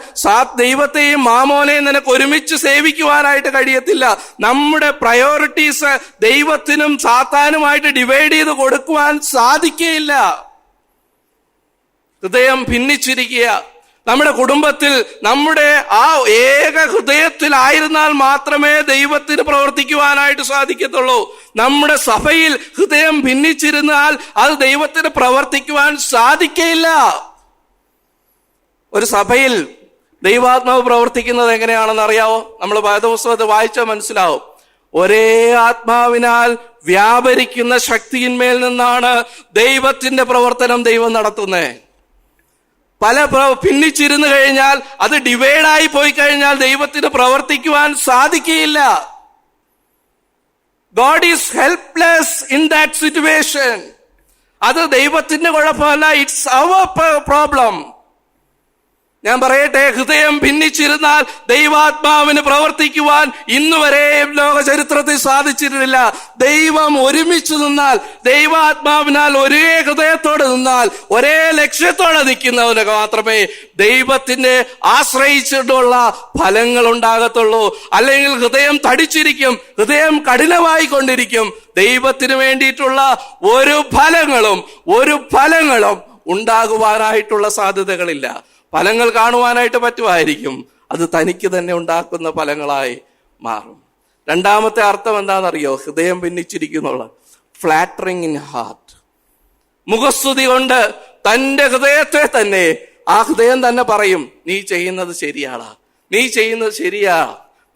S1: ദൈവത്തെയും മാമോനെയും നിനക്ക് ഒരുമിച്ച് സേവിക്കുവാനായിട്ട് കഴിയത്തില്ല. നമ്മുടെ പ്രയോറിറ്റീസ് ദൈവത്തിനും സാത്താനുമായിട്ട് ഡിവൈഡ് ചെയ്ത് കൊടുക്കുവാൻ സാധിക്കുകയില്ല. ഹൃദയം ഭിന്നിച്ചിരിക്കുക. നമ്മുടെ കുടുംബത്തിൽ നമ്മുടെ ആ ഏക ഹൃദയത്തിലായിരുന്നാൽ മാത്രമേ ദൈവത്തിന് പ്രവർത്തിക്കുവാനായിട്ട് സാധിക്കത്തുള്ളൂ. നമ്മുടെ സഭയിൽ ഹൃദയം ഭിന്നിച്ചിരുന്നാൽ അത് ദൈവത്തിന് പ്രവർത്തിക്കുവാൻ സാധിക്കയില്ല. ഒരു സഭയിൽ ദൈവാത്മാവ് പ്രവർത്തിക്കുന്നത് എങ്ങനെയാണെന്ന് അറിയാവോ? നമ്മൾ വേദപുസ്തകത്തെ വായിച്ചാൽ മനസ്സിലാവും. ഒരേ ആത്മാവിനാൽ വ്യാപരിക്കുന്ന ശക്തിയിന്മേൽ നിന്നാണ് ദൈവത്തിന്റെ പ്രവർത്തനം ദൈവം നടത്തുന്നത്. ഭിന്നിച്ചിരുന്നു കഴിഞ്ഞാൽ, അത് ഡിവൈഡായി പോയി കഴിഞ്ഞാൽ ദൈവത്തിന് പ്രവർത്തിക്കുവാൻ സാധിക്കുകയില്ല. God is helpless in that situation. അത് ദൈവത്തിന്റെ കുഴപ്പമല്ല, ഇറ്റ്സ് our problem. ഞാൻ പറയട്ടെ, ഹൃദയം ഭിന്നിച്ചിരുന്നാൽ ദൈവാത്മാവിന് പ്രവർത്തിക്കുവാൻ ഇന്നുവരെയും ലോക ചരിത്രത്തിൽ സാധിച്ചിട്ടില്ല. ദൈവം ഒരുമിച്ച് നിന്നാൽ, ദൈവാത്മാവിനാൽ ഒരേ ഹൃദയത്തോടെ നിന്നാൽ, ഒരേ ലക്ഷ്യത്തോടെ നിൽക്കുന്നവന് മാത്രമേ ദൈവത്തിനെ ആശ്രയിച്ചിട്ടുള്ള ഫലങ്ങൾ ഉണ്ടാകത്തുള്ളൂ. അല്ലെങ്കിൽ ഹൃദയം തടിച്ചിരിക്കും, ഹൃദയം കഠിനമായി കൊണ്ടിരിക്കും. ദൈവത്തിന് വേണ്ടിയിട്ടുള്ള ഒരു ഫലങ്ങളും ഉണ്ടാകുവാനായിട്ടുള്ള സാധ്യതകളില്ല. ഫലങ്ങൾ കാണുവാനായിട്ട് പറ്റുമായിരിക്കും. അത് തനിക്ക് തന്നെ ഉണ്ടാക്കുന്ന ഫലങ്ങളായി മാറും. രണ്ടാമത്തെ അർത്ഥം എന്താണെന്നറിയോ? ഹൃദയം ഭിന്നിച്ചിരിക്കുന്നുള്ള, ഫ്ലാറ്ററിങ് ഇൻ ഹാർട്ട്. മുഖസ്തുതി കൊണ്ട് തന്റെ ഹൃദയത്തെ തന്നെ, ആ ഹൃദയം തന്നെ പറയും, നീ ചെയ്യുന്നത് ശരിയാടാ, നീ ചെയ്യുന്നത് ശരിയാ,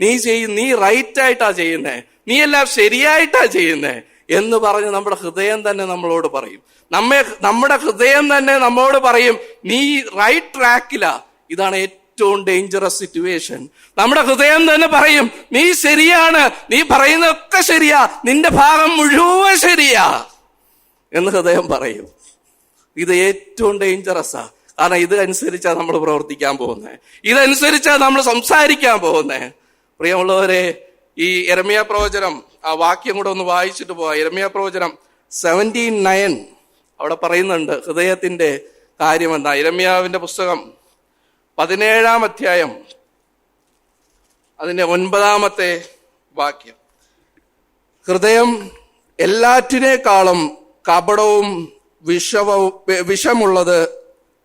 S1: നീ റൈറ്റ് ആയിട്ടാ ചെയ്യുന്നേ, നീ എല്ലാം ശരിയായിട്ടാ ചെയ്യുന്നേ എന്ന് പറഞ്ഞ് നമ്മുടെ ഹൃദയം തന്നെ നമ്മളോട് പറയും. നമ്മുടെ ഹൃദയം തന്നെ നമ്മോട് പറയും, നീ റൈറ്റ് ട്രാക്കിലാ. ഇതാണ് ഏറ്റവും ഡേഞ്ചറസ് സിറ്റുവേഷൻ. നമ്മുടെ ഹൃദയം തന്നെ പറയും, നീ ശരിയാണ്, നീ പറയുന്നതൊക്കെ ശരിയാ, നിന്റെ ഭാഗം മുഴുവൻ ശരിയാ എന്ന് ഹൃദയം പറയും. ഇത് ഏറ്റവും ഡേഞ്ചറസാ. കാരണം ഇതനുസരിച്ചാ നമ്മൾ പ്രവർത്തിക്കാൻ പോകുന്നത്, ഇതനുസരിച്ചാ നമ്മൾ സംസാരിക്കാൻ പോകുന്നത്. പ്രിയമുള്ളവരെ, ഈ യിരെമ്യാ പ്രവചനം, ആ വാക്യം കൂടെ ഒന്ന് വായിച്ചിട്ട് പോവാം. യിരെമ്യാ പ്രവചനം 17:9 അവിടെ പറയുന്നുണ്ട് ഹൃദയത്തിന്റെ കാര്യം എന്താ. യിരെമ്യാവിന്റെ പുസ്തകം 17-ാം അധ്യായം അതിന്റെ 9-ാമത്തെ വാക്യം. ഹൃദയം എല്ലാറ്റിനേക്കാളും കപടവും വിഷമുള്ളത്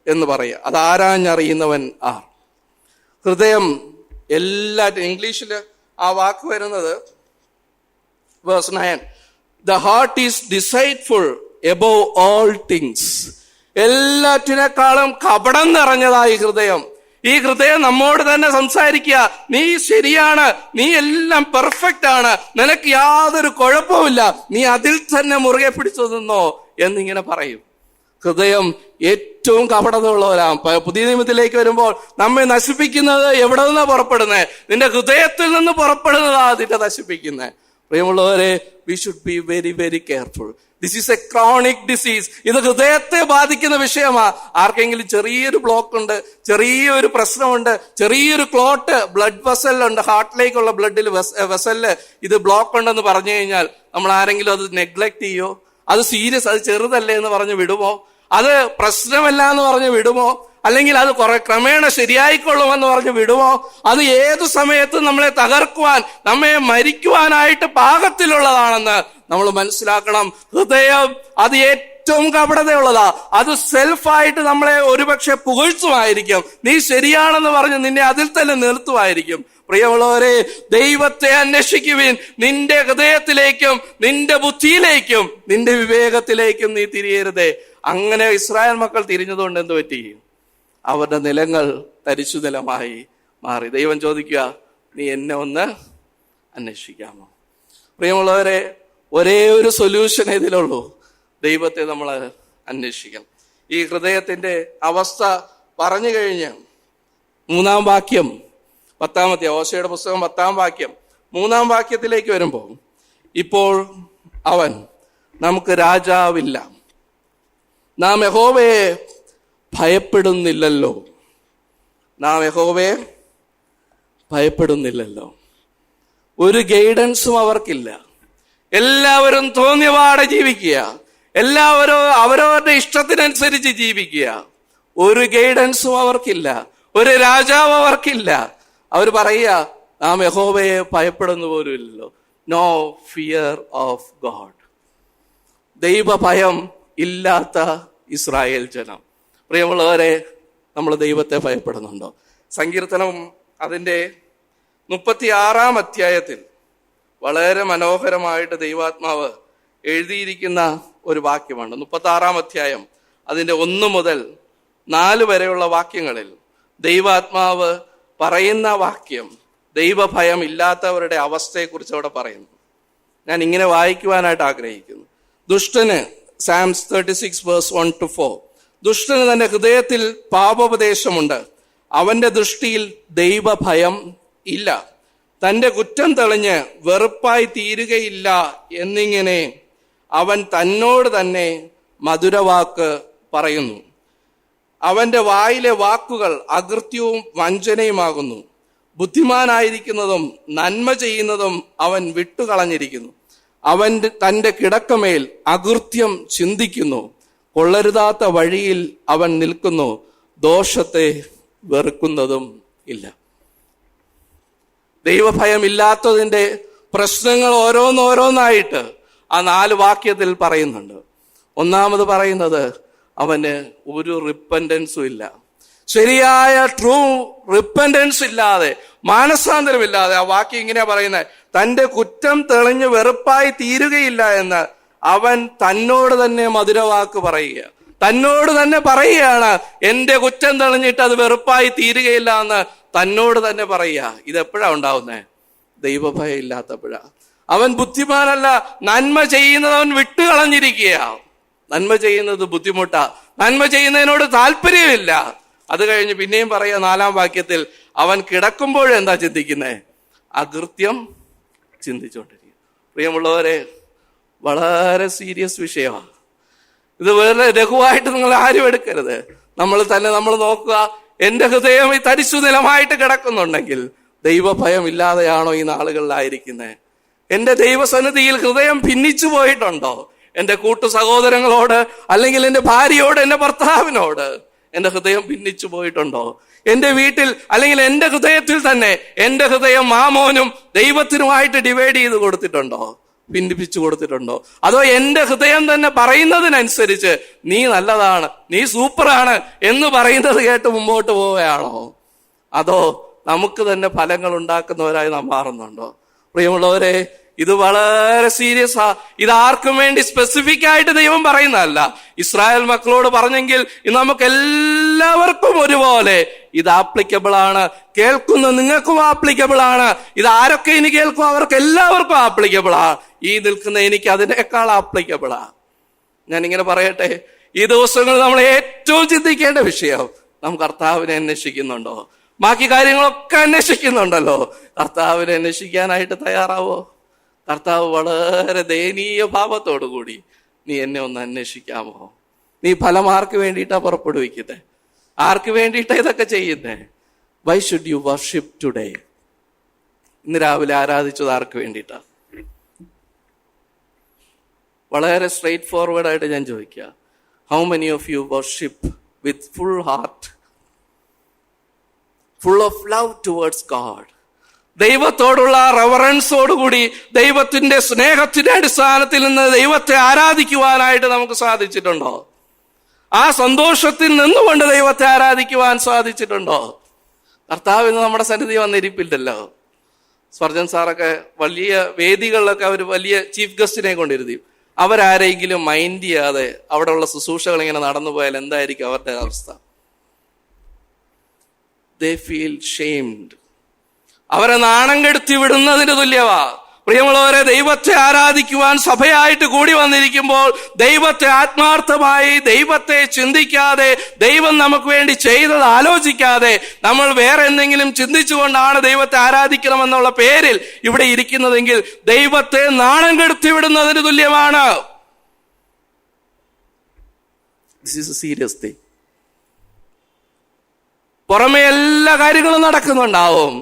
S1: എന്ന് പറയുക. അത് ആരാഞ്ഞറിയുന്നവൻ ആർ? ഹൃദയം ഇംഗ്ലീഷിൽ ആ വാക്ക് വരുന്നത് verse 9. The heart is deceitful above all things. എല്ലാറ്റിനേക്കാളും കപടം നിറഞ്ഞതായി ഹൃദയം. ഈ ഹൃദയം നമ്മോട് തന്നെ സംസാരിക്കുക, നീ ശരിയാണ്, നീ എല്ലാം പെർഫെക്റ്റ് ആണ്, നിനക്ക് യാതൊരു കുഴപ്പമില്ല, നീ അതിൽ തന്നെ മുറുകെ പിടിച്ചു നിന്നോ എന്നിങ്ങനെ പറയും. ഹൃദയം ഏറ്റവും കപടതയുള്ളവരാണ്. പുതിയ നിയമത്തിലേക്ക് വരുമ്പോൾ നമ്മെ നശിപ്പിക്കുന്നത് എവിടെ നിന്നാ പുറപ്പെടുന്നത്? നിന്റെ ഹൃദയത്തിൽ നിന്ന് പുറപ്പെടുന്നതാ അതിന്റെ നശിപ്പിക്കുന്നത്. പ്രിയമുള്ളവരെ, we should be very very careful. This is A chronic disease. ഇത് ഹൃദയത്തെ ബാധിക്കുന്ന വിഷയമാ. ആർക്കെങ്കിലും ചെറിയൊരു ബ്ലോക്ക് ഉണ്ട്, ചെറിയൊരു പ്രശ്നമുണ്ട്, ചെറിയൊരു ക്ലോട്ട് ബ്ലഡ് വെസലുണ്ട്, ഹാർട്ടിലേക്കുള്ള ബ്ലഡിൽ വെസലില് ഇത് ബ്ലോക്ക് ഉണ്ടെന്ന് പറഞ്ഞു കഴിഞ്ഞാൽ നമ്മൾ ആരെങ്കിലും അത് നെഗ്ലക്ട് ചെയ്യോ? അത് സീരിയസ്, അത് ചെറുതല്ലേ എന്ന് പറഞ്ഞ് വിടുമോ? അത് പ്രശ്നമല്ല എന്ന് പറഞ്ഞ് വിടുമോ? അല്ലെങ്കിൽ അത് ക്രമേണ ശരിയായിക്കൊള്ളുമെന്ന് പറഞ്ഞ് വിടുമോ? അത് ഏതു സമയത്തും നമ്മളെ തകർക്കുവാൻ, നമ്മെ മരിക്കുവാനായിട്ട് പാകത്തിലുള്ളതാണെന്ന് നമ്മൾ മനസ്സിലാക്കണം. ഹൃദയം അത് ഏറ്റവും കപടതയുള്ളതാ. അത് സെൽഫായിട്ട് നമ്മളെ ഒരുപക്ഷെ പുകഴ്ത്തുമായിരിക്കും, നീ ശരിയാണെന്ന് പറഞ്ഞ് നിന്നെ അതിൽ തന്നെ നിർത്തുമായിരിക്കും. പ്രിയമുള്ളവരെ, ദൈവത്തെ അന്വേഷിക്കുവിൻ. നിന്റെ ഹൃദയത്തിലേക്കും നിന്റെ ബുദ്ധിയിലേക്കും നിന്റെ വിവേകത്തിലേക്കും നീ തിരിയരുതേ. അങ്ങനെ ഇസ്രായേൽ മക്കൾ തിരിഞ്ഞതുകൊണ്ട് എന്ത് പറ്റി? അവരുടെ നിലങ്ങൾ തരിശു നിലമായി മാറി. ദൈവം ചോദിക്കുക, നീ എന്നെ ഒന്ന് അന്വേഷിക്കാമോ? പ്രിയമുള്ളവരെ, ഒരേ ഒരു സൊല്യൂഷൻ ഇതിലുള്ളൂ, ദൈവത്തെ നമ്മൾ അന്വേഷിക്കണം. ഈ ഹൃദയത്തിന്റെ അവസ്ഥ പറഞ്ഞു കഴിഞ്ഞ് 3-ാം വാക്യം, 10-ാമത്തെ ഹോശേയുടെ പുസ്തകം 10-ാം വാക്യം 3-ാം വാക്യത്തിലേക്ക് വരുമ്പോൾ, ഇപ്പോൾ അവൻ നമുക്ക് രാജാവില്ല, നാം യഹോവയെ ഭയപ്പെടുന്നില്ലല്ലോ. നാം യഹോവയെ ഭയപ്പെടുന്നില്ലല്ലോ. ഒരു ഗൈഡൻസും അവർക്കില്ല. എല്ലാവരും തോന്നിയപാടെ ജീവിക്കുക, എല്ലാവരും അവരവരുടെ ഇഷ്ടത്തിനനുസരിച്ച് ജീവിക്കുക. ഒരു ഗൈഡൻസും അവർക്കില്ല, ഒരു രാജാവ് അവർക്കില്ല. അവർ പറയുക, നാം യഹോവയെ ഭയപ്പെടുന്ന പോലും ഇല്ലല്ലോ. No fear of God. ദൈവഭയം ഇല്ലാത്ത ഇസ്രായേൽ ജനം. പ്രിയമുള്ളവരെ, നമ്മൾ ദൈവത്തെ ഭയപ്പെടുന്നുണ്ടോ? സങ്കീർത്തനം അതിൻ്റെ 36-ാം അധ്യായത്തിൽ വളരെ മനോഹരമായിട്ട് ദൈവാത്മാവ് എഴുതിയിരിക്കുന്ന ഒരു വാക്യമാണ്. 36-ാം അധ്യായം അതിൻ്റെ 1 മുതൽ 4 വരെയുള്ള വാക്യങ്ങളിൽ ദൈവാത്മാവ് പറയുന്ന വാക്യം ദൈവഭയം ഇല്ലാത്തവരുടെ അവസ്ഥയെക്കുറിച്ച് അവിടെ പറയുന്നു. ഞാൻ ഇങ്ങനെ വായിക്കുവാനായിട്ട് ആഗ്രഹിക്കുന്നു. ദുഷ്ടന്, സാംസ് 36 വേഴ്സ് 1-4, ദുഷ്ടന് തന്റെ ഹൃദയത്തിൽ പാപോപദേശമുണ്ട്, അവന്റെ ദൃഷ്ടിയിൽ ദൈവഭയം ഇല്ല, തന്റെ കുറ്റം തെളിഞ്ഞ് വെറുപ്പായി തീരുകയില്ല എന്നിങ്ങനെ അവൻ തന്നോട് തന്നെ മധുരവാക്ക് പറയുന്നു. അവന്റെ വായിലെ വാക്കുകൾ അകൃത്യവും വഞ്ചനയുമാകുന്നു. ബുദ്ധിമാനായിരിക്കുന്നതും നന്മ ചെയ്യുന്നതും അവൻ വിട്ടുകളഞ്ഞിരിക്കുന്നു. അവൻ തന്റെ കിടക്കമേൽ അകൃത്യം ചിന്തിക്കുന്നു. കൊള്ളരുതാത്ത വഴിയിൽ അവൻ നിൽക്കുന്നു. ദോഷത്തെ വെറുക്കുന്നതും ഇല്ല. ദൈവഭയമില്ലാത്തതിന്റെ പ്രശ്നങ്ങൾ ഓരോന്നോരോന്നായിട്ട് ആ 4 വാക്യത്തിൽ പറയുന്നുണ്ട്. ഒന്നാമത് പറയുന്നത്, അവന് ഒരു റിപ്പൻഡൻസും ഇല്ല. ശരിയായ ട്രൂ റിപ്പന്റൻസ് ഇല്ലാതെ, മാനസാന്തരമില്ലാതെ, ആ വാക്യം ഇങ്ങനെയാ പറയുന്നത്, തന്റെ കുറ്റം തെളിഞ്ഞ് വെറുപ്പായി തീരുകയില്ല എന്ന് അവൻ തന്നോട് തന്നെ മധുരവാക്ക് പറയുക. തന്നോട് തന്നെ പറയുകയാണ്, എന്റെ കുറ്റം തെളിഞ്ഞിട്ട് അത് വെറുപ്പായി തീരുകയില്ല എന്ന് തന്നോട് തന്നെ പറയുക. ഇതെപ്പോഴാ ഉണ്ടാവുന്നേ? ദൈവഭയം ഇല്ലാത്തപ്പോഴാ. അവൻ ബുദ്ധിമാനല്ല, നന്മ ചെയ്യുന്നത് അവൻ വിട്ടുകളഞ്ഞിരിക്കുക. നന്മ ചെയ്യുന്നത് ബുദ്ധിമുട്ടാ, നന്മ ചെയ്യുന്നതിനോട് താല്പര്യമില്ല. അത് കഴിഞ്ഞ് പിന്നെയും പറയാ 4-ാം വാക്യത്തിൽ, അവൻ കിടക്കുമ്പോഴെന്താ ചിന്തിക്കുന്നേ? അകൃത്യം ചിന്തിച്ചുകൊണ്ടിരിക്കുക. പ്രിയമുള്ളവരെ, വളരെ സീരിയസ് വിഷയമാണ് ഇത്. വേറെ ലഘുവായിട്ട് നിങ്ങൾ ആരും എടുക്കരുത്. നമ്മൾ നോക്കുക, എന്റെ ഹൃദയം ഈ തരിശു നിലമായിട്ട് കിടക്കുന്നുണ്ടെങ്കിൽ ദൈവഭയം ഇല്ലാതെയാണോ ഈ നാളുകളിലായിരിക്കുന്നത്? എന്റെ ദൈവസന്നിധിയിൽ ഹൃദയം ഭിന്നിച്ചു പോയിട്ടുണ്ടോ? എന്റെ കൂട്ടു സഹോദരങ്ങളോട്, അല്ലെങ്കിൽ എന്റെ ഭാര്യയോട്, എന്റെ ഭർത്താവിനോട് എന്റെ ഹൃദയം ഭിന്നിച്ചു പോയിട്ടുണ്ടോ? എന്റെ വീട്ടിൽ, അല്ലെങ്കിൽ എന്റെ ഹൃദയത്തിൽ തന്നെ എന്റെ ഹൃദയം മാമോനും ദൈവത്തിനുമായിട്ട് ഡിവൈഡ് ചെയ്ത് കൊടുത്തിട്ടുണ്ടോ? ഭിന്നിപ്പിച്ചു കൊടുത്തിട്ടുണ്ടോ? അതോ എന്റെ ഹൃദയം തന്നെ പറയുന്നതിനനുസരിച്ച് നീ നല്ലതാണ്, നീ സൂപ്പറാണ് എന്ന് പറയുന്നത് കേട്ട് മുമ്പോട്ട് പോവുകയാണോ? അതോ നമുക്ക് തന്നെ ഫലങ്ങൾ ഉണ്ടാക്കുന്നവരായി നാം മാറുന്നുണ്ടോ? പ്രിയമുള്ളവരെ, ഇത് വളരെ സീരിയസ് ആ. ഇത് ആർക്കും വേണ്ടി സ്പെസിഫിക് ആയിട്ട് ദൈവം പറയുന്നതല്ല. ഇസ്രായേൽ മക്കളോട് പറഞ്ഞെങ്കിൽ ഇത് നമുക്ക് എല്ലാവർക്കും ഒരുപോലെ ഇത് ആപ്ലിക്കബിൾ ആണ്. കേൾക്കുന്ന നിങ്ങൾക്കും ആപ്ലിക്കബിൾ ആണ്. ഇത് ആരൊക്കെ ഇനി കേൾക്കും അവർക്ക് എല്ലാവർക്കും ആപ്ലിക്കബിൾ ആ. ഈ നിൽക്കുന്ന എനിക്ക് അതിനേക്കാൾ ആപ്ലിക്കബിൾ ആ. ഞാൻ ഇങ്ങനെ പറയട്ടെ, ഈ ദിവസങ്ങളിൽ നമ്മൾ ഏറ്റവും ചിന്തിക്കേണ്ട വിഷയം, നാം കർത്താവിനെ അന്വേഷിക്കുന്നുണ്ടോ? ബാക്കി കാര്യങ്ങളൊക്കെ അന്വേഷിക്കുന്നുണ്ടല്ലോ. കർത്താവിനെ അന്വേഷിക്കാനായിട്ട് തയ്യാറാവോ? കർത്താവ് വളരെ ദയനീയ ഭാവത്തോടു കൂടി, നീ എന്നെ ഒന്ന് അന്വേഷിക്കാമോ? നീ ഫലം ആർക്ക് വേണ്ടിയിട്ടാ പുറപ്പെടുവിക്കുന്നത്? ആർക്ക് വേണ്ടിയിട്ടാ ഇതൊക്കെ ചെയ്യുന്നേ? Why should you worship today? ഇന്ന് രാവിലെ ആരാധിച്ചത് ആർക്ക് വേണ്ടിയിട്ടാ? വളരെ സ്ട്രെയിറ്റ് ഫോർവേഡ് ആയിട്ട് ഞാൻ ചോദിക്കുക, how many of U worship with full heart, full of love towards God? ദൈവത്തോടുള്ള റെവറൻസോടുകൂടി, ദൈവത്തിന്റെ സ്നേഹത്തിന്റെ അടിസ്ഥാനത്തിൽ നിന്ന് ദൈവത്തെ ആരാധിക്കുവാനായിട്ട് നമുക്ക് സാധിച്ചിട്ടുണ്ടോ? ആ സന്തോഷത്തിൽ നിന്നുകൊണ്ട് ദൈവത്തെ ആരാധിക്കുവാൻ സാധിച്ചിട്ടുണ്ടോ? കർത്താവ് ഇന്ന് നമ്മുടെ സന്നിധി വന്നിരിപ്പില്ലല്ലോ. സ്വർജൻ സാറൊക്കെ വലിയ വേദികളിലൊക്കെ അവർ വലിയ ചീഫ് ഗസ്റ്റിനെ കൊണ്ടിരുത്തി. അവരാരെങ്കിലും മൈൻഡ് ചെയ്യാതെ അവിടെയുള്ള ശുശ്രൂഷകൾ ഇങ്ങനെ നടന്നു പോയാൽ എന്തായിരിക്കും അവരുടെ അവസ്ഥ? They feel shamed. അവരെ നാണം കെടുത്തി വിടുന്നതിന് തുല്യവാ. പ്രിയമുള്ളവരെ, ദൈവത്തെ ആരാധിക്കുവാൻ സഭയായിട്ട് കൂടി വന്നിരിക്കുമ്പോൾ ദൈവത്തെ ആത്മാർത്ഥമായി, ദൈവത്തെ ചിന്തിക്കാതെ, ദൈവം നമുക്ക് വേണ്ടി ചെയ്തത് ആലോചിക്കാതെ, നമ്മൾ വേറെ എന്തെങ്കിലും ചിന്തിച്ചുകൊണ്ടാണ് ദൈവത്തെ ആരാധിക്കണമെന്നുള്ള പേരിൽ ഇവിടെ ഇരിക്കുന്നതെങ്കിൽ ദൈവത്തെ നാണം കെടുത്തി വിടുന്നതിന് തുല്യമാണ്. This is a serious thing. പുറമെ എല്ലാ കാര്യങ്ങളും നടക്കുന്നുണ്ടാവും,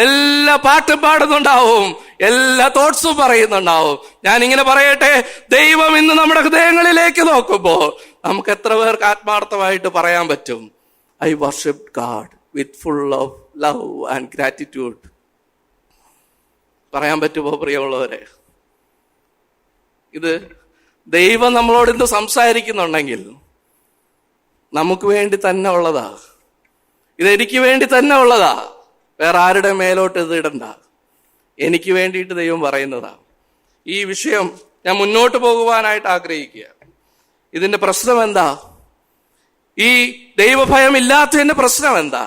S1: എല്ലാ പാട്ടും പാടുന്നുണ്ടാവും, എല്ലാ തോട്ട്സും പറയുന്നുണ്ടാവും. ഞാൻ ഇങ്ങനെ പറയട്ടെ, ദൈവം ഇന്ന് നമ്മുടെ ഹൃദയങ്ങളിലേക്ക് നോക്കുമ്പോൾ നമുക്ക് എത്ര പേർക്ക് ആത്മാർത്ഥമായിട്ട് പറയാൻ പറ്റും, I worship God with full of love and gratitude? പറയാൻ പറ്റുമോ പ്രിയമുള്ളവരെ? ഇത് ദൈവം നമ്മളോട് ഇന്ന് സംസാരിക്കുന്നുണ്ടെങ്കിൽ നമുക്ക് വേണ്ടി തന്നെ ഉള്ളതാ. ഇതെനിക്ക് വേണ്ടി തന്നെ ഉള്ളതാ. വേറെ ആരുടെ മേലോട്ട് ഇത് ഇടണ്ട. എനിക്ക് വേണ്ടിയിട്ട് ദൈവം പറയുന്നതാ. ഈ വിഷയം ഞാൻ മുന്നോട്ട് പോകുവാനായിട്ട് ആഗ്രഹിക്കുക. ഇതിന്റെ പ്രശ്നം എന്താ? ഈ ദൈവഭയം ഇല്ലാത്തതിന്റെ പ്രശ്നം എന്താ?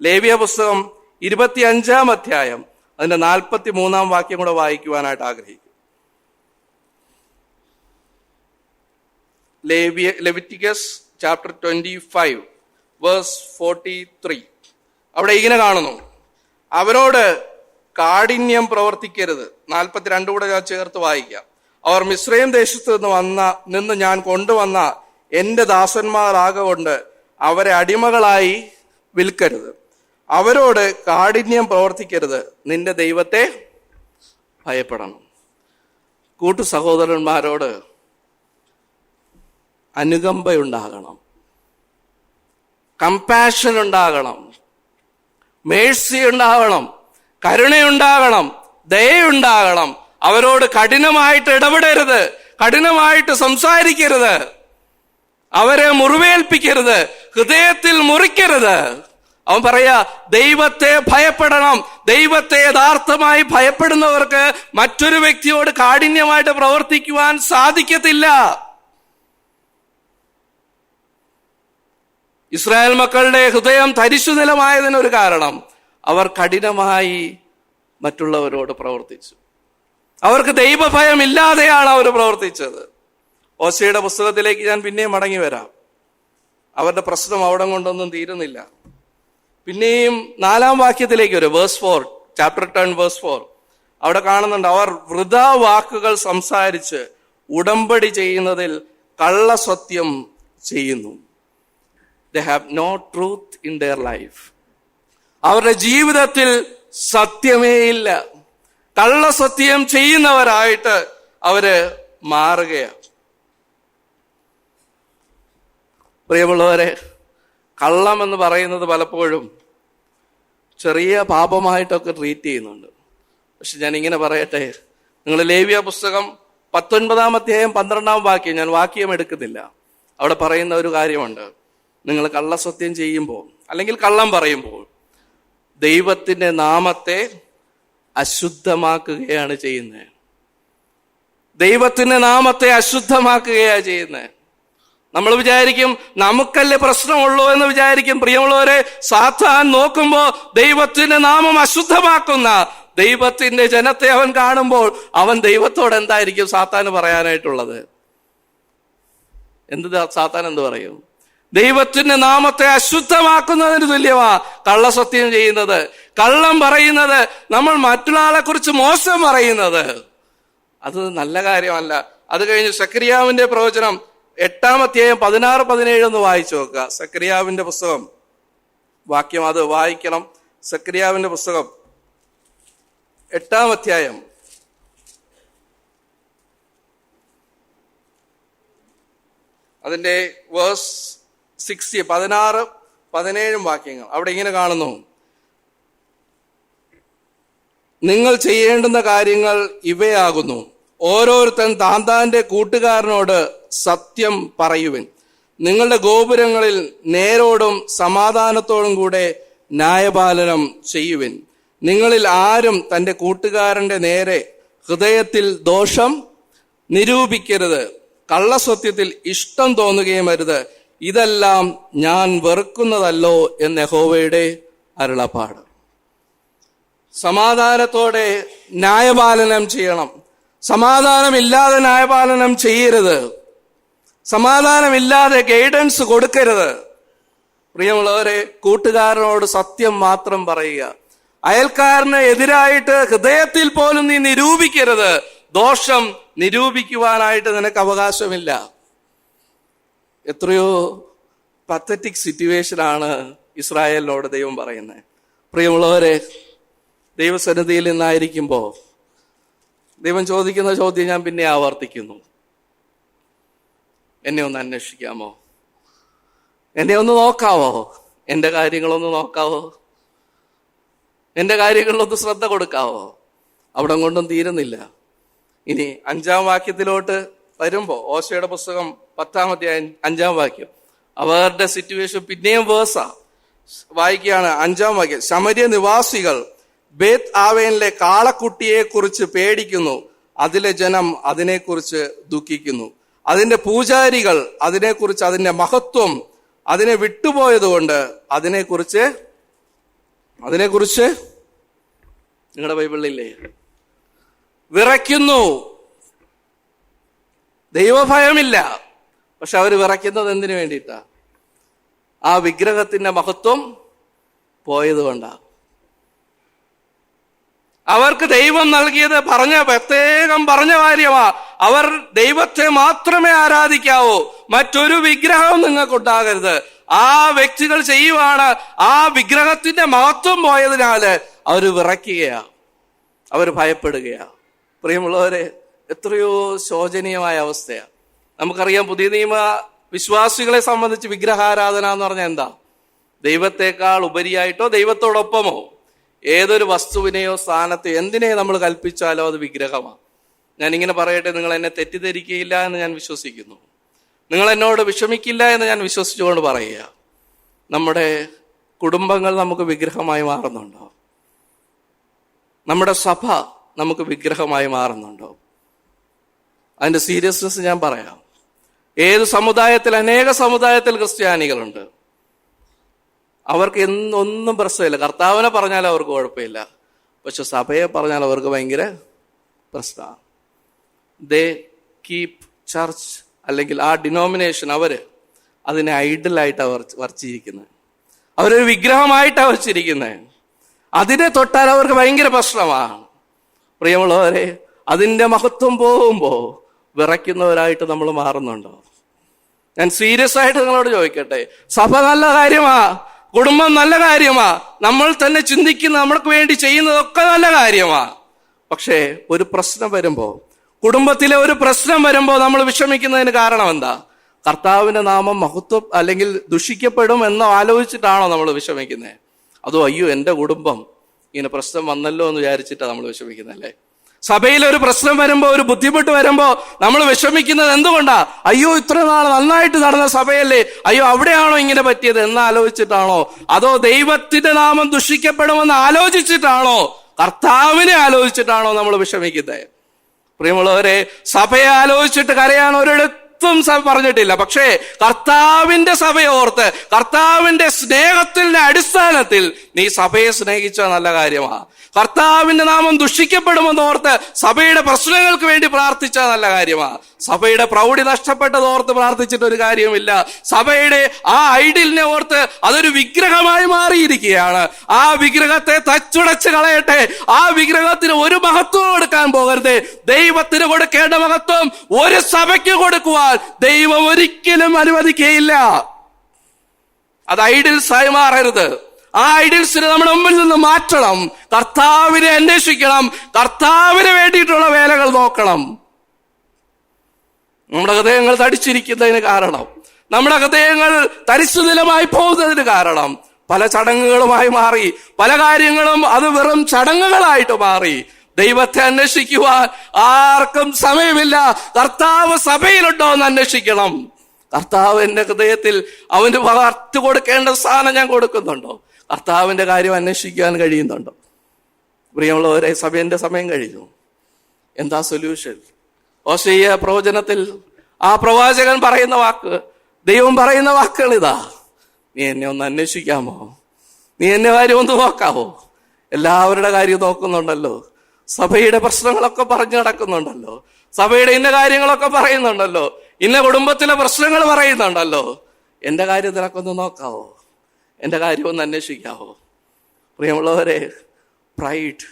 S1: ലേവ്യ പുസ്തകം 25-ാം അധ്യായം അതിന്റെ 43-ാം വാക്യം കൂടെ വായിക്കുവാനായിട്ട് ആഗ്രഹിക്കും. Leviticus chapter 25 verse 43. അവിടെ ഇങ്ങനെ കാണുന്നു, അവരോട് കാഠിന്യം പ്രവർത്തിക്കരുത്. 42 കൂടെ ഞാൻ ചേർത്ത് വായിക്കാം. അവർ മിസ്രയീം ദേശത്ത് നിന്ന് ഞാൻ കൊണ്ടുവന്ന എന്റെ ദാസന്മാരാകൊണ്ട് അവരെ അടിമകളായി വിൽക്കരുത്. അവരോട് കാഠിന്യം പ്രവർത്തിക്കരുത്. നിന്റെ ദൈവത്തെ ഭയപ്പെടണം. കൂട്ടു സഹോദരന്മാരോട് അനുകമ്പയുണ്ടാകണം, കമ്പാഷൻ ഉണ്ടാകണം, മേഴ്സി ഉണ്ടാകണം, കരുണയുണ്ടാകണം, ദയയുണ്ടാകണം. അവരോട് കഠിനമായിട്ട് ഇടപെടരുത്, കഠിനമായിട്ട് സംസാരിക്കരുത്. അവരെ മുറിവേൽപ്പിക്കരുത്, ഹൃദയത്തിൽ മുറിക്കരുത്. അവൻ പറയാ, ദൈവത്തെ ഭയപ്പെടണം. ദൈവത്തെ യഥാർത്ഥമായി ഭയപ്പെടുന്നവർക്ക് മറ്റൊരു വ്യക്തിയോട് കാഠിന്യമായിട്ട് പ്രവർത്തിക്കുവാൻ സാധിക്കത്തില്ല. ഇസ്രായേൽ മക്കളുടെ ഹൃദയം തരിശു നിലമായതിനൊരു കാരണം അവർ കഠിനമായി മറ്റുള്ളവരോട് പ്രവർത്തിച്ചു. അവർക്ക് ദൈവഭയം ഇല്ലാതെയാണ് അവർ പ്രവർത്തിച്ചത്. ഓശയുടെ പുസ്തകത്തിലേക്ക് ഞാൻ പിന്നെയും മടങ്ങി വരാം. അവരുടെ പ്രശ്നം അവിടെ കൊണ്ടൊന്നും തീരുന്നില്ല. പിന്നെയും 4-ാം വാക്യത്തിലേക്ക് വരും, വേഴ്സ് 4, ചാപ്റ്റർ 10 വേഴ്സ് 4. അവിടെ കാണുന്നുണ്ട്, അവർ വൃഥാ വാക്കുകൾ സംസാരിച്ച് ഉടമ്പടി ചെയ്യുന്നതിൽ കള്ളസത്യം ചെയ്യുന്നു. They have no truth in their life. അവരുടെ ജീവിതത്തിൽ സത്യമേ ഇല്ല. കള്ളസത്യം ചെയ്യുന്നവരായിട്ട് അവര് മാറുകയാണ്. പ്രിയമുള്ളവരെ, കള്ളം എന്ന് പറയുന്നത് പലപ്പോഴും ചെറിയ പാപമായിട്ടൊക്കെ ട്രീറ്റ് ചെയ്യുന്നുണ്ട്. പക്ഷെ ഞാൻ ഇങ്ങനെ പറയട്ടെ, നിങ്ങൾ ലേവ്യ പുസ്തകം 19-ാം അധ്യായം 12-ാം വാക്യം, ഞാൻ വാക്യം എടുക്കുന്നില്ല, അവിടെ പറയുന്ന ഒരു കാര്യമുണ്ട്. നിങ്ങൾ കള്ളസത്യം ചെയ്യുമ്പോൾ അല്ലെങ്കിൽ കള്ളം പറയുമ്പോൾ ദൈവത്തിന്റെ നാമത്തെ അശുദ്ധമാക്കുകയാണ് ചെയ്യുന്നത്. ദൈവത്തിന്റെ നാമത്തെ അശുദ്ധമാക്കുകയാണ് ചെയ്യുന്നത്. നമ്മൾ വിചാരിക്കും നമുക്കല്ലേ പ്രശ്നമുള്ളൂ എന്ന് വിചാരിക്കും. പ്രിയമുള്ളവരെ, സാത്താൻ നോക്കുമ്പോൾ ദൈവത്തിന്റെ നാമം അശുദ്ധമാക്കുന്ന ദൈവത്തിന്റെ ജനത്തെ അവൻ കാണുമ്പോൾ അവൻ ദൈവത്തോട് എന്തായിരിക്കും സാത്താന് പറയാനായിട്ടുള്ളത്? സാത്താൻ എന്ത് പറയും? ദൈവത്തിന്റെ നാമത്തെ അശുദ്ധമാക്കുന്നതിന് തുല്യമാ കള്ളസത്യം ചെയ്യുന്നത്, കള്ളം പറയുന്നത്, നമ്മൾ മറ്റൊരാളെ കുറിച്ച് മോശം പറയുന്നത്. അത് നല്ല കാര്യമല്ല. അത് കഴിഞ്ഞ് സെക്കറിയാവിന്റെ പ്രവചനം 8-ാം അധ്യായം 16-17 ഒന്ന് വായിച്ചു നോക്കുക. സെക്കറിയാവിന്റെ പുസ്തകം വാക്യം അത് വായിക്കണം. സെക്കറിയാവിന്റെ പുസ്തകം 8-ാം അധ്യായം അതിന്റെ വേഴ്സ് 60, 16, 17 വാക്യങ്ങൾ. അവിടെ ഇങ്ങനെ കാണുന്നു, നിങ്ങൾ ചെയ്യേണ്ടുന്ന കാര്യങ്ങൾ ഇവയാകുന്നു. ഓരോരുത്തൻ താന്താന്റെ കൂട്ടുകാരനോട് സത്യം പറയുവിൻ. നിങ്ങളുടെ ഗോപുരങ്ങളിൽ നേരോടും സമാധാനത്തോടും കൂടെ ന്യായപാലനം ചെയ്യുവിൻ. നിങ്ങളിൽ ആരും തന്റെ കൂട്ടുകാരന്റെ നേരെ ഹൃദയത്തിൽ ദോഷം നിരൂപിക്കരുത്. കള്ളസത്യത്തിൽ ഇഷ്ടം തോന്നുകയും അരുത്. ഇതെല്ലാം ഞാൻ വെറുക്കുന്നതല്ലോ എന്ന് യഹോവയുടെ അരുളപ്പാട്. സമാധാനത്തോടെ ന്യായപാലനം ചെയ്യണം. സമാധാനമില്ലാതെ ന്യായപാലനം ചെയ്യരുത്. സമാധാനമില്ലാതെ ഗൈഡൻസ് കൊടുക്കരുത്. പ്രിയമുള്ളവരെ, കൂട്ടുകാരനോട് സത്യം മാത്രം പറയുക. അയൽക്കാരന് എതിരായിട്ട് ഹൃദയത്തിൽ പോലും നീ നിരൂപിക്കരുത്. ദോഷം നിരൂപിക്കുവാനായിട്ട് നിനക്ക് അവകാശമില്ല. എത്രയോ പത്തറ്റിക് സിറ്റുവേഷനാണ് ഇസ്രായേലിനോട് ദൈവം പറയുന്നത്. പ്രിയമുള്ളവരെ, ദൈവസന്നിധിയിൽ നിന്നായിരിക്കുമ്പോൾ ദൈവം ചോദിക്കുന്ന ചോദ്യം ഞാൻ പിന്നെ ആവർത്തിക്കുന്നു. എന്നെ ഒന്ന് അന്വേഷിക്കാമോ? എന്നെ ഒന്ന് നോക്കാവോ? എൻ്റെ കാര്യങ്ങളൊന്ന് നോക്കാവോ? എൻ്റെ കാര്യങ്ങളിലൊന്ന് ശ്രദ്ധ കൊടുക്കാവോ? അവിടെ കൊണ്ടും തീരുന്നില്ല. ഇനി 5-ാം വാക്യത്തിലോട്ട് വരുമ്പോ, ഓശയുടെ പുസ്തകം 10-ാം അധ്യായം 5-ാം വാക്യം, അവരുടെ സിറ്റുവേഷൻ പിന്നെയും വേഴ്സാ. വായിക്കുകയാണ് 5-ാം വാക്യം. ശമര്യ നിവാസികൾ ബേത്ത് ആവേനിലെ കാളക്കുട്ടിയെ കുറിച്ച് പേടിക്കുന്നു. അതിലെ ജനം അതിനെക്കുറിച്ച് ദുഃഖിക്കുന്നു. അതിന്റെ പൂജാരികൾ അതിനെക്കുറിച്ച്, അതിന്റെ മഹത്വം അതിനെ വിട്ടുപോയതുകൊണ്ട് അതിനെക്കുറിച്ച് നിങ്ങളുടെ ബൈബിളിലില്ലേ? വിറയ്ക്കുന്നു. ദൈവഭയമില്ല, പക്ഷെ അവർ വിറയ്ക്കുന്നത് എന്തിനു വേണ്ടിയിട്ടാ? ആ വിഗ്രഹത്തിന്റെ മഹത്വം പോയതുകൊണ്ടാ. അവർക്ക് ദൈവം നൽകിയത് പ്രത്യേകം പറഞ്ഞ കാര്യമാ. അവർ ദൈവത്തെ മാത്രമേ ആരാധിക്കാവൂ, മറ്റൊരു വിഗ്രഹവും നിങ്ങൾക്കുണ്ടാകരുത്. ആ വ്യക്തികൾ ചെയ്യുവാണ്. ആ വിഗ്രഹത്തിന്റെ മഹത്വം പോയതിനാല് അവർ വിറയ്ക്കുകയാ, അവർ ഭയപ്പെടുകയാ. പ്രിയമുള്ളവരെ, എത്രയോ ശോചനീയമായ അവസ്ഥയാ. നമുക്കറിയാം, പുതിയ നിയമ വിശ്വാസികളെ സംബന്ധിച്ച് വിഗ്രഹാരാധന എന്ന് പറഞ്ഞാൽ എന്താ? ദൈവത്തെക്കാൾ ഉപരിയായിട്ടോ ദൈവത്തോടൊപ്പമോ ഏതൊരു വസ്തുവിനെയോ സ്ഥാനത്തെയോ എന്തിനെ നമ്മൾ കൽപ്പിച്ചാലോ അത് വിഗ്രഹമാണ്. ഞാനിങ്ങനെ പറയട്ടെ, നിങ്ങൾ എന്നെ തെറ്റിദ്ധരിക്കുകയില്ല എന്ന് ഞാൻ വിശ്വസിക്കുന്നു. നിങ്ങൾ എന്നോട് വിഷമിക്കില്ല എന്ന് ഞാൻ വിശ്വസിച്ചുകൊണ്ട് പറയുക. നമ്മുടെ കുടുംബങ്ങൾ നമുക്ക് വിഗ്രഹമായി മാറുന്നുണ്ടോ? നമ്മുടെ സഭ നമുക്ക് വിഗ്രഹമായി മാറുന്നുണ്ടോ? അതിന്റെ സീരിയസ്നെസ് ഞാൻ പറയാം. ഏത് സമുദായത്തിൽ, അനേക സമുദായത്തിൽ ക്രിസ്ത്യാനികളുണ്ട്. അവർക്ക് ഒന്നും പ്രശ്നമില്ല. കർത്താവിനെ പറഞ്ഞാൽ അവർക്ക് കുഴപ്പമില്ല, പക്ഷെ സഭയെ പറഞ്ഞാൽ അവർക്ക് ഭയങ്കര പ്രശ്നമാണ്. ദേ കീപ് ചർച്ച് അല്ലെങ്കിൽ ആ ഡിനോമിനേഷൻ അവര് അതിനെ ഐഡലായിട്ട് അവർ വരച്ചിരിക്കുന്നത്, അവരൊരു വിഗ്രഹമായിട്ടാണ് വരച്ചിരിക്കുന്നത്. അതിനെ തൊട്ടാൽ അവർക്ക് ഭയങ്കര പ്രശ്നമാണ്. പ്രിയമുള്ളവരെ, അതിൻ്റെ മഹത്വം പോകുമ്പോൾ വിറയ്ക്കുന്നവരായിട്ട് നമ്മൾ മാറുന്നുണ്ടോ? ഞാൻ സീരിയസ് ആയിട്ട് നിങ്ങളോട് ചോദിക്കട്ടെ, സഭ നല്ല കാര്യമാ, കുടുംബം നല്ല കാര്യമാ, നമ്മൾ തന്നെ ചിന്തിക്കുന്ന, നമ്മൾക്ക് വേണ്ടി ചെയ്യുന്നതൊക്കെ നല്ല കാര്യമാ. പക്ഷേ ഒരു പ്രശ്നം വരുമ്പോ, കുടുംബത്തിലെ ഒരു പ്രശ്നം വരുമ്പോ നമ്മൾ വിഷമിക്കുന്നതിന് കാരണം എന്താ? കർത്താവിന്റെ നാമം മഹത്വം അല്ലെങ്കിൽ ദുഷിക്കപ്പെടും എന്ന് ആലോചിച്ചിട്ടാണോ നമ്മൾ വിഷമിക്കുന്നത്? അതോ അയ്യോ എൻ്റെ കുടുംബം ഇങ്ങനെ പ്രശ്നം വന്നല്ലോ എന്ന് വിചാരിച്ചിട്ടാണ് നമ്മൾ വിഷമിക്കുന്നല്ലേ? സഭയിൽ ഒരു പ്രശ്നം വരുമ്പോ, ഒരു ബുദ്ധിമുട്ട് വരുമ്പോ നമ്മൾ വിഷമിക്കുന്നത് എന്തുകൊണ്ടാ? അയ്യോ ഇത്ര നാൾ നന്നായിട്ട് നടന്ന സഭയല്ലേ, അയ്യോ അവിടെയാണോ ഇങ്ങനെ പറ്റിയത് എന്ന് ആലോചിച്ചിട്ടാണോ? അതോ ദൈവത്തിന്റെ നാമം ദുഷിക്കപ്പെടുമെന്ന് ആലോചിച്ചിട്ടാണോ? കർത്താവിനെ ആലോചിച്ചിട്ടാണോ നമ്മൾ വിഷമിക്കുന്നത്? പ്രിയമുള്ളവരെ, സഭയെ ആലോചിച്ചിട്ട് കരയാൻ ഒരിടത്തും സഭ പറഞ്ഞിട്ടില്ല. പക്ഷേ കർത്താവിന്റെ സഭയെ ഓർത്ത്, കർത്താവിന്റെ സ്നേഹത്തിന്റെ അടിസ്ഥാനത്തിൽ നീ സഭയെ സ്നേഹിച്ച നല്ല കാര്യമാണ്. കർത്താവിന്റെ നാമം ദുഷിക്കപ്പെടുമെന്ന് ഓർത്ത് സഭയുടെ പ്രശ്നങ്ങൾക്ക് വേണ്ടി പ്രാർത്ഥിച്ച നല്ല കാര്യമാണ്. സഭയുടെ പ്രൗഢി നഷ്ടപ്പെട്ടത് ഓർത്ത് പ്രാർത്ഥിച്ചിട്ട് ഒരു കാര്യമില്ല. സഭയുടെ ആ ഐഡിയലിനെ ഓർത്ത് അതൊരു വിഗ്രഹമായി മാറിയിരിക്കുകയാണ്. ആ വിഗ്രഹത്തെ തച്ചുടച്ച് കളയട്ടെ. ആ വിഗ്രഹത്തിന് ഒരു മഹത്വം കൊടുക്കാൻ പോകരുത്. ദൈവത്തിന് കൊടുക്കേണ്ട മഹത്വം ഒരു സഭയ്ക്ക് കൊടുക്കുവാൻ ദൈവം ഒരിക്കലും അനുവദിക്കുകയില്ല. അത് ഐഡിയൽസ് ആയി മാറരുത്. ആ ഐഡിയൽസിനെ നമ്മുടെ മുമ്പിൽ നിന്ന് മാറ്റണം. കർത്താവിനെ അന്വേഷിക്കണം. കർത്താവിന് വേണ്ടിയിട്ടുള്ള വേലകൾ നോക്കണം. നമ്മുടെ ഹൃദയങ്ങൾ തടിച്ചിരിക്കുന്നതിന് കാരണം, നമ്മുടെ ഹൃദയങ്ങൾ തരിശു നിലമായി പോകുന്നതിന് കാരണം പല ചടങ്ങുകളുമായി മാറി. പല കാര്യങ്ങളും അത് വെറും ചടങ്ങുകളായിട്ട് മാറി. ദൈവത്തെ അന്വേഷിക്കുവാൻ ആർക്കും സമയമില്ല. കർത്താവ് സഭയിലുണ്ടോ എന്ന് അന്വേഷിക്കണം. കർത്താവ് എന്റെ ഹൃദയത്തിൽ അവന് പകർത്തി കൊടുക്കേണ്ട സ്ഥാനം ഞാൻ കൊടുക്കുന്നുണ്ടോ? കർത്താവിന്റെ കാര്യം അന്വേഷിക്കാൻ കഴിയുന്നുണ്ടോ? പ്രിയമുള്ളവരെ, സഭയുടെ സമയം കഴിഞ്ഞു. എന്താ സൊല്യൂഷൻ? ഹോശേയ പ്രവചനത്തിൽ ആ പ്രവാചകൻ പറയുന്ന വാക്ക്, ദൈവം പറയുന്ന വാക്കുകൾ ഇതാ: നീ എന്നെ ഒന്ന് അന്വേഷിക്കാമോ? നീ എന്നെ കാര്യം ഒന്ന് നോക്കാമോ? എല്ലാവരുടെ കാര്യം നോക്കുന്നുണ്ടല്ലോ, സഭയുടെ പ്രശ്നങ്ങളൊക്കെ പറഞ്ഞു നടക്കുന്നുണ്ടല്ലോ, സഭയുടെ ഇന്ന കാര്യങ്ങളൊക്കെ പറയുന്നുണ്ടല്ലോ, ഇന്ന കുടുംബത്തിലെ പ്രശ്നങ്ങൾ പറയുന്നുണ്ടല്ലോ. എന്റെ കാര്യം നിനക്കൊന്ന് നോക്കാവോ? എന്റെ കാര്യം ഒന്ന് അന്വേഷിക്കാവോ? പ്രിയമുള്ളവരെ, pride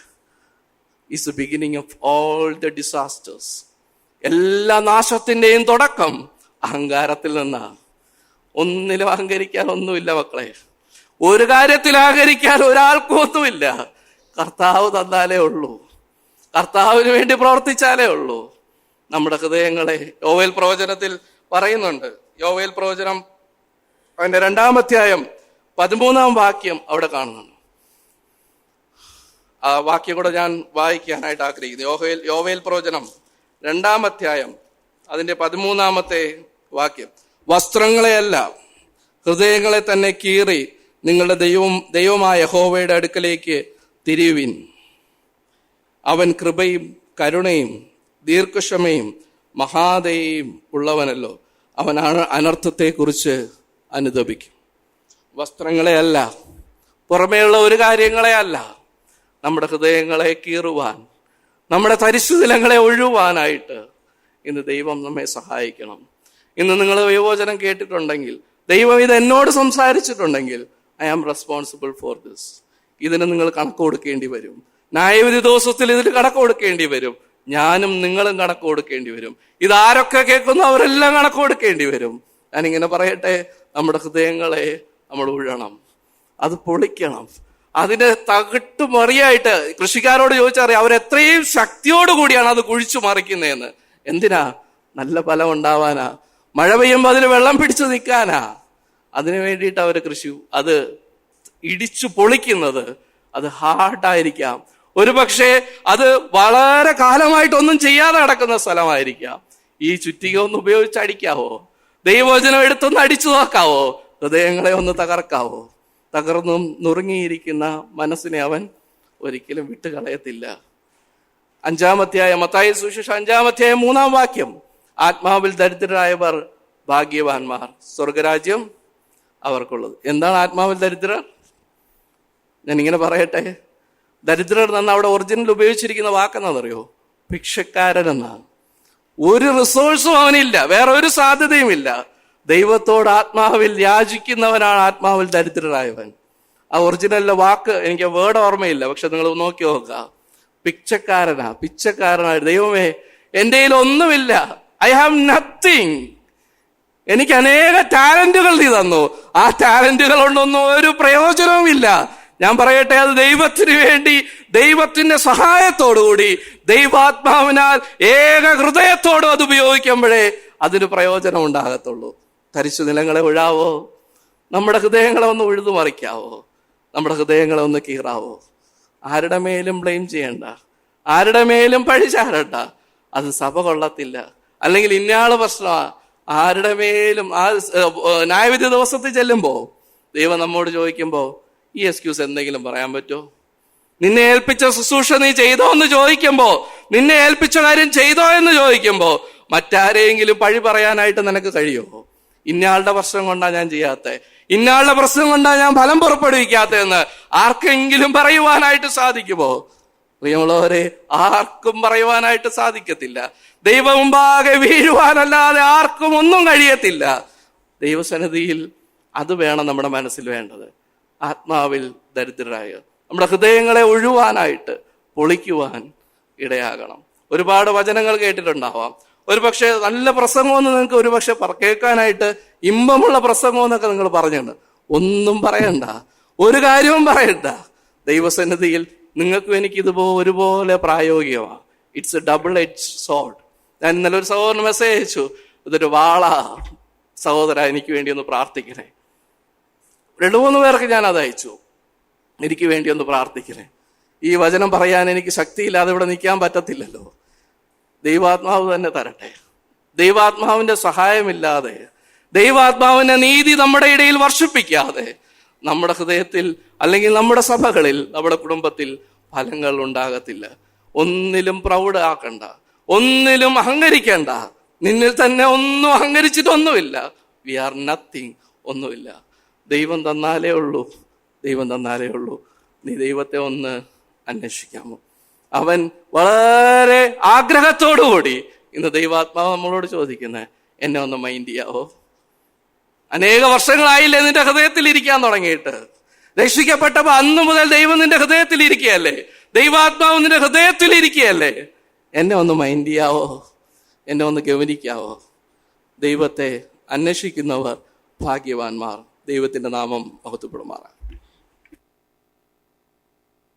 S1: is the beginning of all the disasters. എല്ലാ നാശത്തിന്റെയും തുടക്കം അഹങ്കാരത്തിൽ നിന്നാണ്. ഒന്നിലും അഹങ്കരിക്കാൻ ഒന്നുമില്ല മക്കളെ. ഒരു കാര്യത്തിൽ അഹങ്കരിക്കാൻ ഒരാൾക്കും ഒന്നുമില്ല. കർത്താവ് തന്നാലേ ഉള്ളൂ. കർത്താവിന് വേണ്ടി പ്രവർത്തിച്ചാലേ ഉള്ളൂ. നമ്മുടെ ഹൃദയങ്ങളെ യോവേൽ പ്രവചനത്തിൽ പറയുന്നുണ്ട്. യോവേൽ പ്രവചനം അതിന്റെ 2-ാം അധ്യായം 13-ാം വാക്യം അവിടെ കാണുന്നുണ്ട്. ആ വാക്യം കൂടെ ഞാൻ വായിക്കാനായിട്ട് ആഗ്രഹിക്കുന്നു. യോവേൽ പ്രവചനം 2-ാം അധ്യായം അതിന്റെ 13-ാമത്തെ വാക്യം: വസ്ത്രങ്ങളെയല്ല, ഹൃദയങ്ങളെ തന്നെ കീറി നിങ്ങളുടെ ദൈവമായ യഹോവയുടെ അടുക്കലേക്ക് തിരിയുവിൻ. അവൻ കൃപയും കരുണയും ദീർഘക്ഷമയും മഹാദയയും ഉള്ളവനല്ലോ. അവൻ അനർത്ഥത്തെക്കുറിച്ച് അനുതപിക്കും. വസ്ത്രങ്ങളെ അല്ല, പുറമേയുള്ള ഒരു കാര്യങ്ങളെ അല്ല, നമ്മുടെ ഹൃദയങ്ങളെ കീറുവാൻ, നമ്മുടെ തരിശുനിലങ്ങളെ ഒഴിവാനായിട്ട് ഇന്ന് ദൈവം നമ്മെ സഹായിക്കണം. ഇന്ന് നിങ്ങൾ വിവോചനം കേട്ടിട്ടുണ്ടെങ്കിൽ, ദൈവം ഇത് എന്നോട് സംസാരിച്ചിട്ടുണ്ടെങ്കിൽ, I am responsible for this. ഇതിന് നിങ്ങൾ കണക്ക് കൊടുക്കേണ്ടി വരും. ന്യായവിധി ദിവസത്തിൽ ഇതിന് കണക്ക് കൊടുക്കേണ്ടി വരും. ഞാനും നിങ്ങളും കണക്ക് കൊടുക്കേണ്ടി വരും. ഇതാരൊക്കെ കേൾക്കുന്നു അവരെല്ലാം കണക്ക് കൊടുക്കേണ്ടി വരും. ഞാനിങ്ങനെ പറയട്ടെ, നമ്മുടെ ഹൃദയങ്ങളെ നമ്മൾ ഉഴണം, അത് പൊളിക്കണം. അതിന് തകിട്ട് മറിയായിട്ട് കൃഷിക്കാരോട് ചോദിച്ചറിയാം, അവരെത്രയും ശക്തിയോടുകൂടിയാണ് അത് കുഴിച്ചു മറിക്കുന്നതെന്ന്. എന്തിനാ? നല്ല ഫലം ഉണ്ടാവാനാ. മഴ പെയ്യുമ്പോൾ അതിന് വെള്ളം പിടിച്ചു നിൽക്കാനാ. അതിനു വേണ്ടിയിട്ട് അവർ അത് ഇടിച്ചു പൊളിക്കുന്നത്. അത് ഹാർഡായിരിക്കാം. ഒരു പക്ഷേ അത് വളരെ കാലമായിട്ടൊന്നും ചെയ്യാതെ കിടക്കുന്ന സ്ഥലമായിരിക്കാം. ഈ ചുറ്റിക ഒന്ന് ഉപയോഗിച്ച് അടിക്കാവോ? ദൈവവചനം എടുത്തൊന്ന് അടിച്ചു നോക്കാവോ? ഹൃദയങ്ങളെ ഒന്ന് തകർക്കാവോ? തകർന്നും നുറുങ്ങിയിരിക്കുന്ന മനസ്സിനെ അവൻ ഒരിക്കലും വിട്ടുകളയത്തില്ല. 5-ാം അധ്യായം, മത്തായി സുവിശേഷം 5-ാം അധ്യായം 3-ാം വാക്യം, ആത്മാവിൽ ദരിദ്രരായവർ ഭാഗ്യവാന്മാർ, സ്വർഗരാജ്യം അവർക്കുള്ളത്. എന്താണ് ആത്മാവിൽ ദരിദ്രർ? ഞാനിങ്ങനെ പറയട്ടെ, ദരിദ്രർ എന്ന് അവിടെ ഒറിജിനൽ ഉപയോഗിച്ചിരിക്കുന്ന വാക്കെന്നാണെന്നറിയോ? ഭിക്ഷക്കാരൻ എന്നാണ്. ഒരു റിസോഴ്സും അവനില്ല, വേറെ ഒരു സാധ്യതയുമില്ല. ദൈവത്തോട് ആത്മാവിൽ യാചിക്കുന്നവനാണ് ആത്മാവിൽ ദരിദ്രരായവൻ. ആ ഒറിജിനലിലെ വാക്ക് എനിക്ക് വേർഡ് ഓർമ്മയില്ല, പക്ഷെ നിങ്ങൾ നോക്കി നോക്കുക. പിച്ചക്കാരനായ ദൈവമേ, എൻ്റെ കയ്യിൽ ഒന്നുമില്ല, ഐ ഹാവ് നത്തിങ്. എനിക്ക് അനേക ടാലന്റുകൾ നീ തന്നു, ആ ടാലന്റുകൾ കൊണ്ടൊന്നും ഒരു പ്രയോജനവുമില്ല. ഞാൻ പറയട്ടെ, അത് ദൈവത്തിന് വേണ്ടി ദൈവത്തിന്റെ സഹായത്തോടുകൂടി ദൈവാത്മാവിനാൽ ഏക ഹൃദയത്തോടും അത് ഉപയോഗിക്കുമ്പോഴേ അതിന് പ്രയോജനം ഉണ്ടാകത്തുള്ളൂ. തരിശു നിലങ്ങളെ ഉഴാവോ? നമ്മുടെ ഹൃദയങ്ങളെ ഒന്ന് ഉഴുതുമറിക്കാവോ? നമ്മുടെ ഹൃദയങ്ങളെ ഒന്ന് കീറാവോ? ആരുടെ മേലും ബ്ലെയിം ചെയ്യണ്ട, ആരുടെ മേലും പഴി ചാരണ്ട. അത് സഭ കൊള്ളത്തില്ല, അല്ലെങ്കിൽ ഇന്നയാള് പ്രശ്നമാ. ആരുടെ മേലും ആ ന്യായവിധി ദിവസത്തിൽ ചെല്ലുമ്പോ ദൈവം നമ്മോട് ചോദിക്കുമ്പോ ഈ എക്സ്ക്യൂസ് എന്തെങ്കിലും പറയാൻ പറ്റുമോ? നിന്നെ ഏൽപ്പിച്ച ശുശ്രൂഷ നീ ചെയ്തോ എന്ന് ചോദിക്കുമ്പോ, നിന്നെ ഏൽപ്പിച്ച കാര്യം ചെയ്തോ എന്ന് ചോദിക്കുമ്പോ മറ്റാരെങ്കിലും പഴി പറയാനായിട്ട് നിനക്ക് കഴിയുമോ? ഇന്നയാളുടെ പ്രശ്നം കൊണ്ടാ ഞാൻ ചെയ്യാത്തെ, ഇന്നയാളുടെ പ്രശ്നം കൊണ്ടാ ഞാൻ ഫലം പുറപ്പെടുവിക്കാത്തതെന്ന് ആർക്കെങ്കിലും പറയുവാനായിട്ട് സാധിക്കുമോ? പ്രിയമുള്ളവരെ, ആർക്കും പറയുവാനായിട്ട് സാധിക്കത്തില്ല. ദൈവം മുമ്പാകെ വീഴുവാനല്ലാതെ ആർക്കും ഒന്നും കഴിയത്തില്ല. ദൈവസന്നിധിയിൽ അത് വേണം നമ്മുടെ മനസ്സിൽ വേണ്ടത്. ആത്മാവിൽ ദരിദ്രരായ നമ്മുടെ ഹൃദയങ്ങളെ ഒഴുവാനായിട്ട് പൊളിക്കുവാൻ ഇടയാകണം. ഒരുപാട് വചനങ്ങൾ കേട്ടിട്ടുണ്ടാവാം. ഒരുപക്ഷെ നല്ല പ്രസംഗമെന്ന് നിങ്ങൾക്ക് ഒരുപക്ഷെ കേൾക്കാനായിട്ട് ഇമ്പമുള്ള പ്രസംഗമെന്നൊക്കെ നിങ്ങൾ പറഞ്ഞിട്ടുണ്ട്. ഒന്നും പറയണ്ട, ഒരു കാര്യവും പറയണ്ട. ദൈവസന്നിധിയിൽ നിങ്ങൾക്കും എനിക്ക് ഒരുപോലെ പ്രായോഗികമാണ്. It's a double edge sword. ഞാൻ ഇന്നലെ ഒരു സഹോദരന് മെസ്സേജ് അയച്ചു, ഇതൊരു വാള സഹോദര, എനിക്ക് വേണ്ടി ഒന്ന് പ്രാർത്ഥിക്കണേ. 2-3 പേർക്ക് ഞാൻ അത് അയച്ചു, എനിക്ക് വേണ്ടി ഒന്ന് പ്രാർത്ഥിക്കണേ. ഈ വചനം പറയാൻ എനിക്ക് ശക്തിയില്ലാതെ ഇവിടെ നിൽക്കാൻ പറ്റത്തില്ലല്ലോ. ദൈവാത്മാവ് തന്നെ തരട്ടെ. ദൈവാത്മാവിന്റെ സഹായമില്ലാതെ, ദൈവാത്മാവിന്റെ നീതി നമ്മുടെ ഇടയിൽ വർഷിപ്പിക്കാതെ നമ്മുടെ ഹൃദയത്തിൽ, അല്ലെങ്കിൽ നമ്മുടെ സഭകളിൽ, നമ്മുടെ കുടുംബത്തിൽ ഫലങ്ങൾ ഉണ്ടാകത്തില്ല. ഒന്നിലും പ്രൗഡ് ആക്കണ്ട, ഒന്നിലും അഹങ്കരിക്കണ്ട. നിന്നിൽ തന്നെ ഒന്നും അഹങ്കരിച്ചിട്ടൊന്നുമില്ല. വി ആർ നത്തിങ്, ഒന്നുമില്ല. ദൈവം തന്നാലേ ഉള്ളൂ, ദൈവം തന്നാലേ ഉള്ളൂ. നീ ദൈവത്തെ ഒന്ന് അന്വേഷിക്കാമോ? അവൻ വളരെ ആഗ്രഹത്തോടുകൂടി ഇന്ന് ദൈവാത്മാവ് നമ്മളോട് ചോദിക്കുന്നത്, എന്നെ ഒന്ന് മൈൻഡ് ചെയ്യാവോ? അനേക വർഷങ്ങളായില്ലേ നിന്റെ ഹൃദയത്തിൽ ഇരിക്കാൻ തുടങ്ങിയിട്ട്? രക്ഷിക്കപ്പെട്ടപ്പോ അന്നു മുതൽ ദൈവം നിന്റെ ഹൃദയത്തിൽ ഇരിക്കുകയല്ലേ? ദൈവാത്മാവ് നിന്റെ ഹൃദയത്തിൽ ഇരിക്കുകയല്ലേ? എന്നെ ഒന്ന് മൈൻഡ് ചെയ്യാവോ? എന്നെ ഒന്ന് ഗവനിക്കാവോ? ദൈവത്തെ അന്വേഷിക്കുന്നവർ ഭാഗ്യവാന്മാർ. ദൈവത്തിന്റെ നാമം മഹത്വപ്പെടുമാറാം.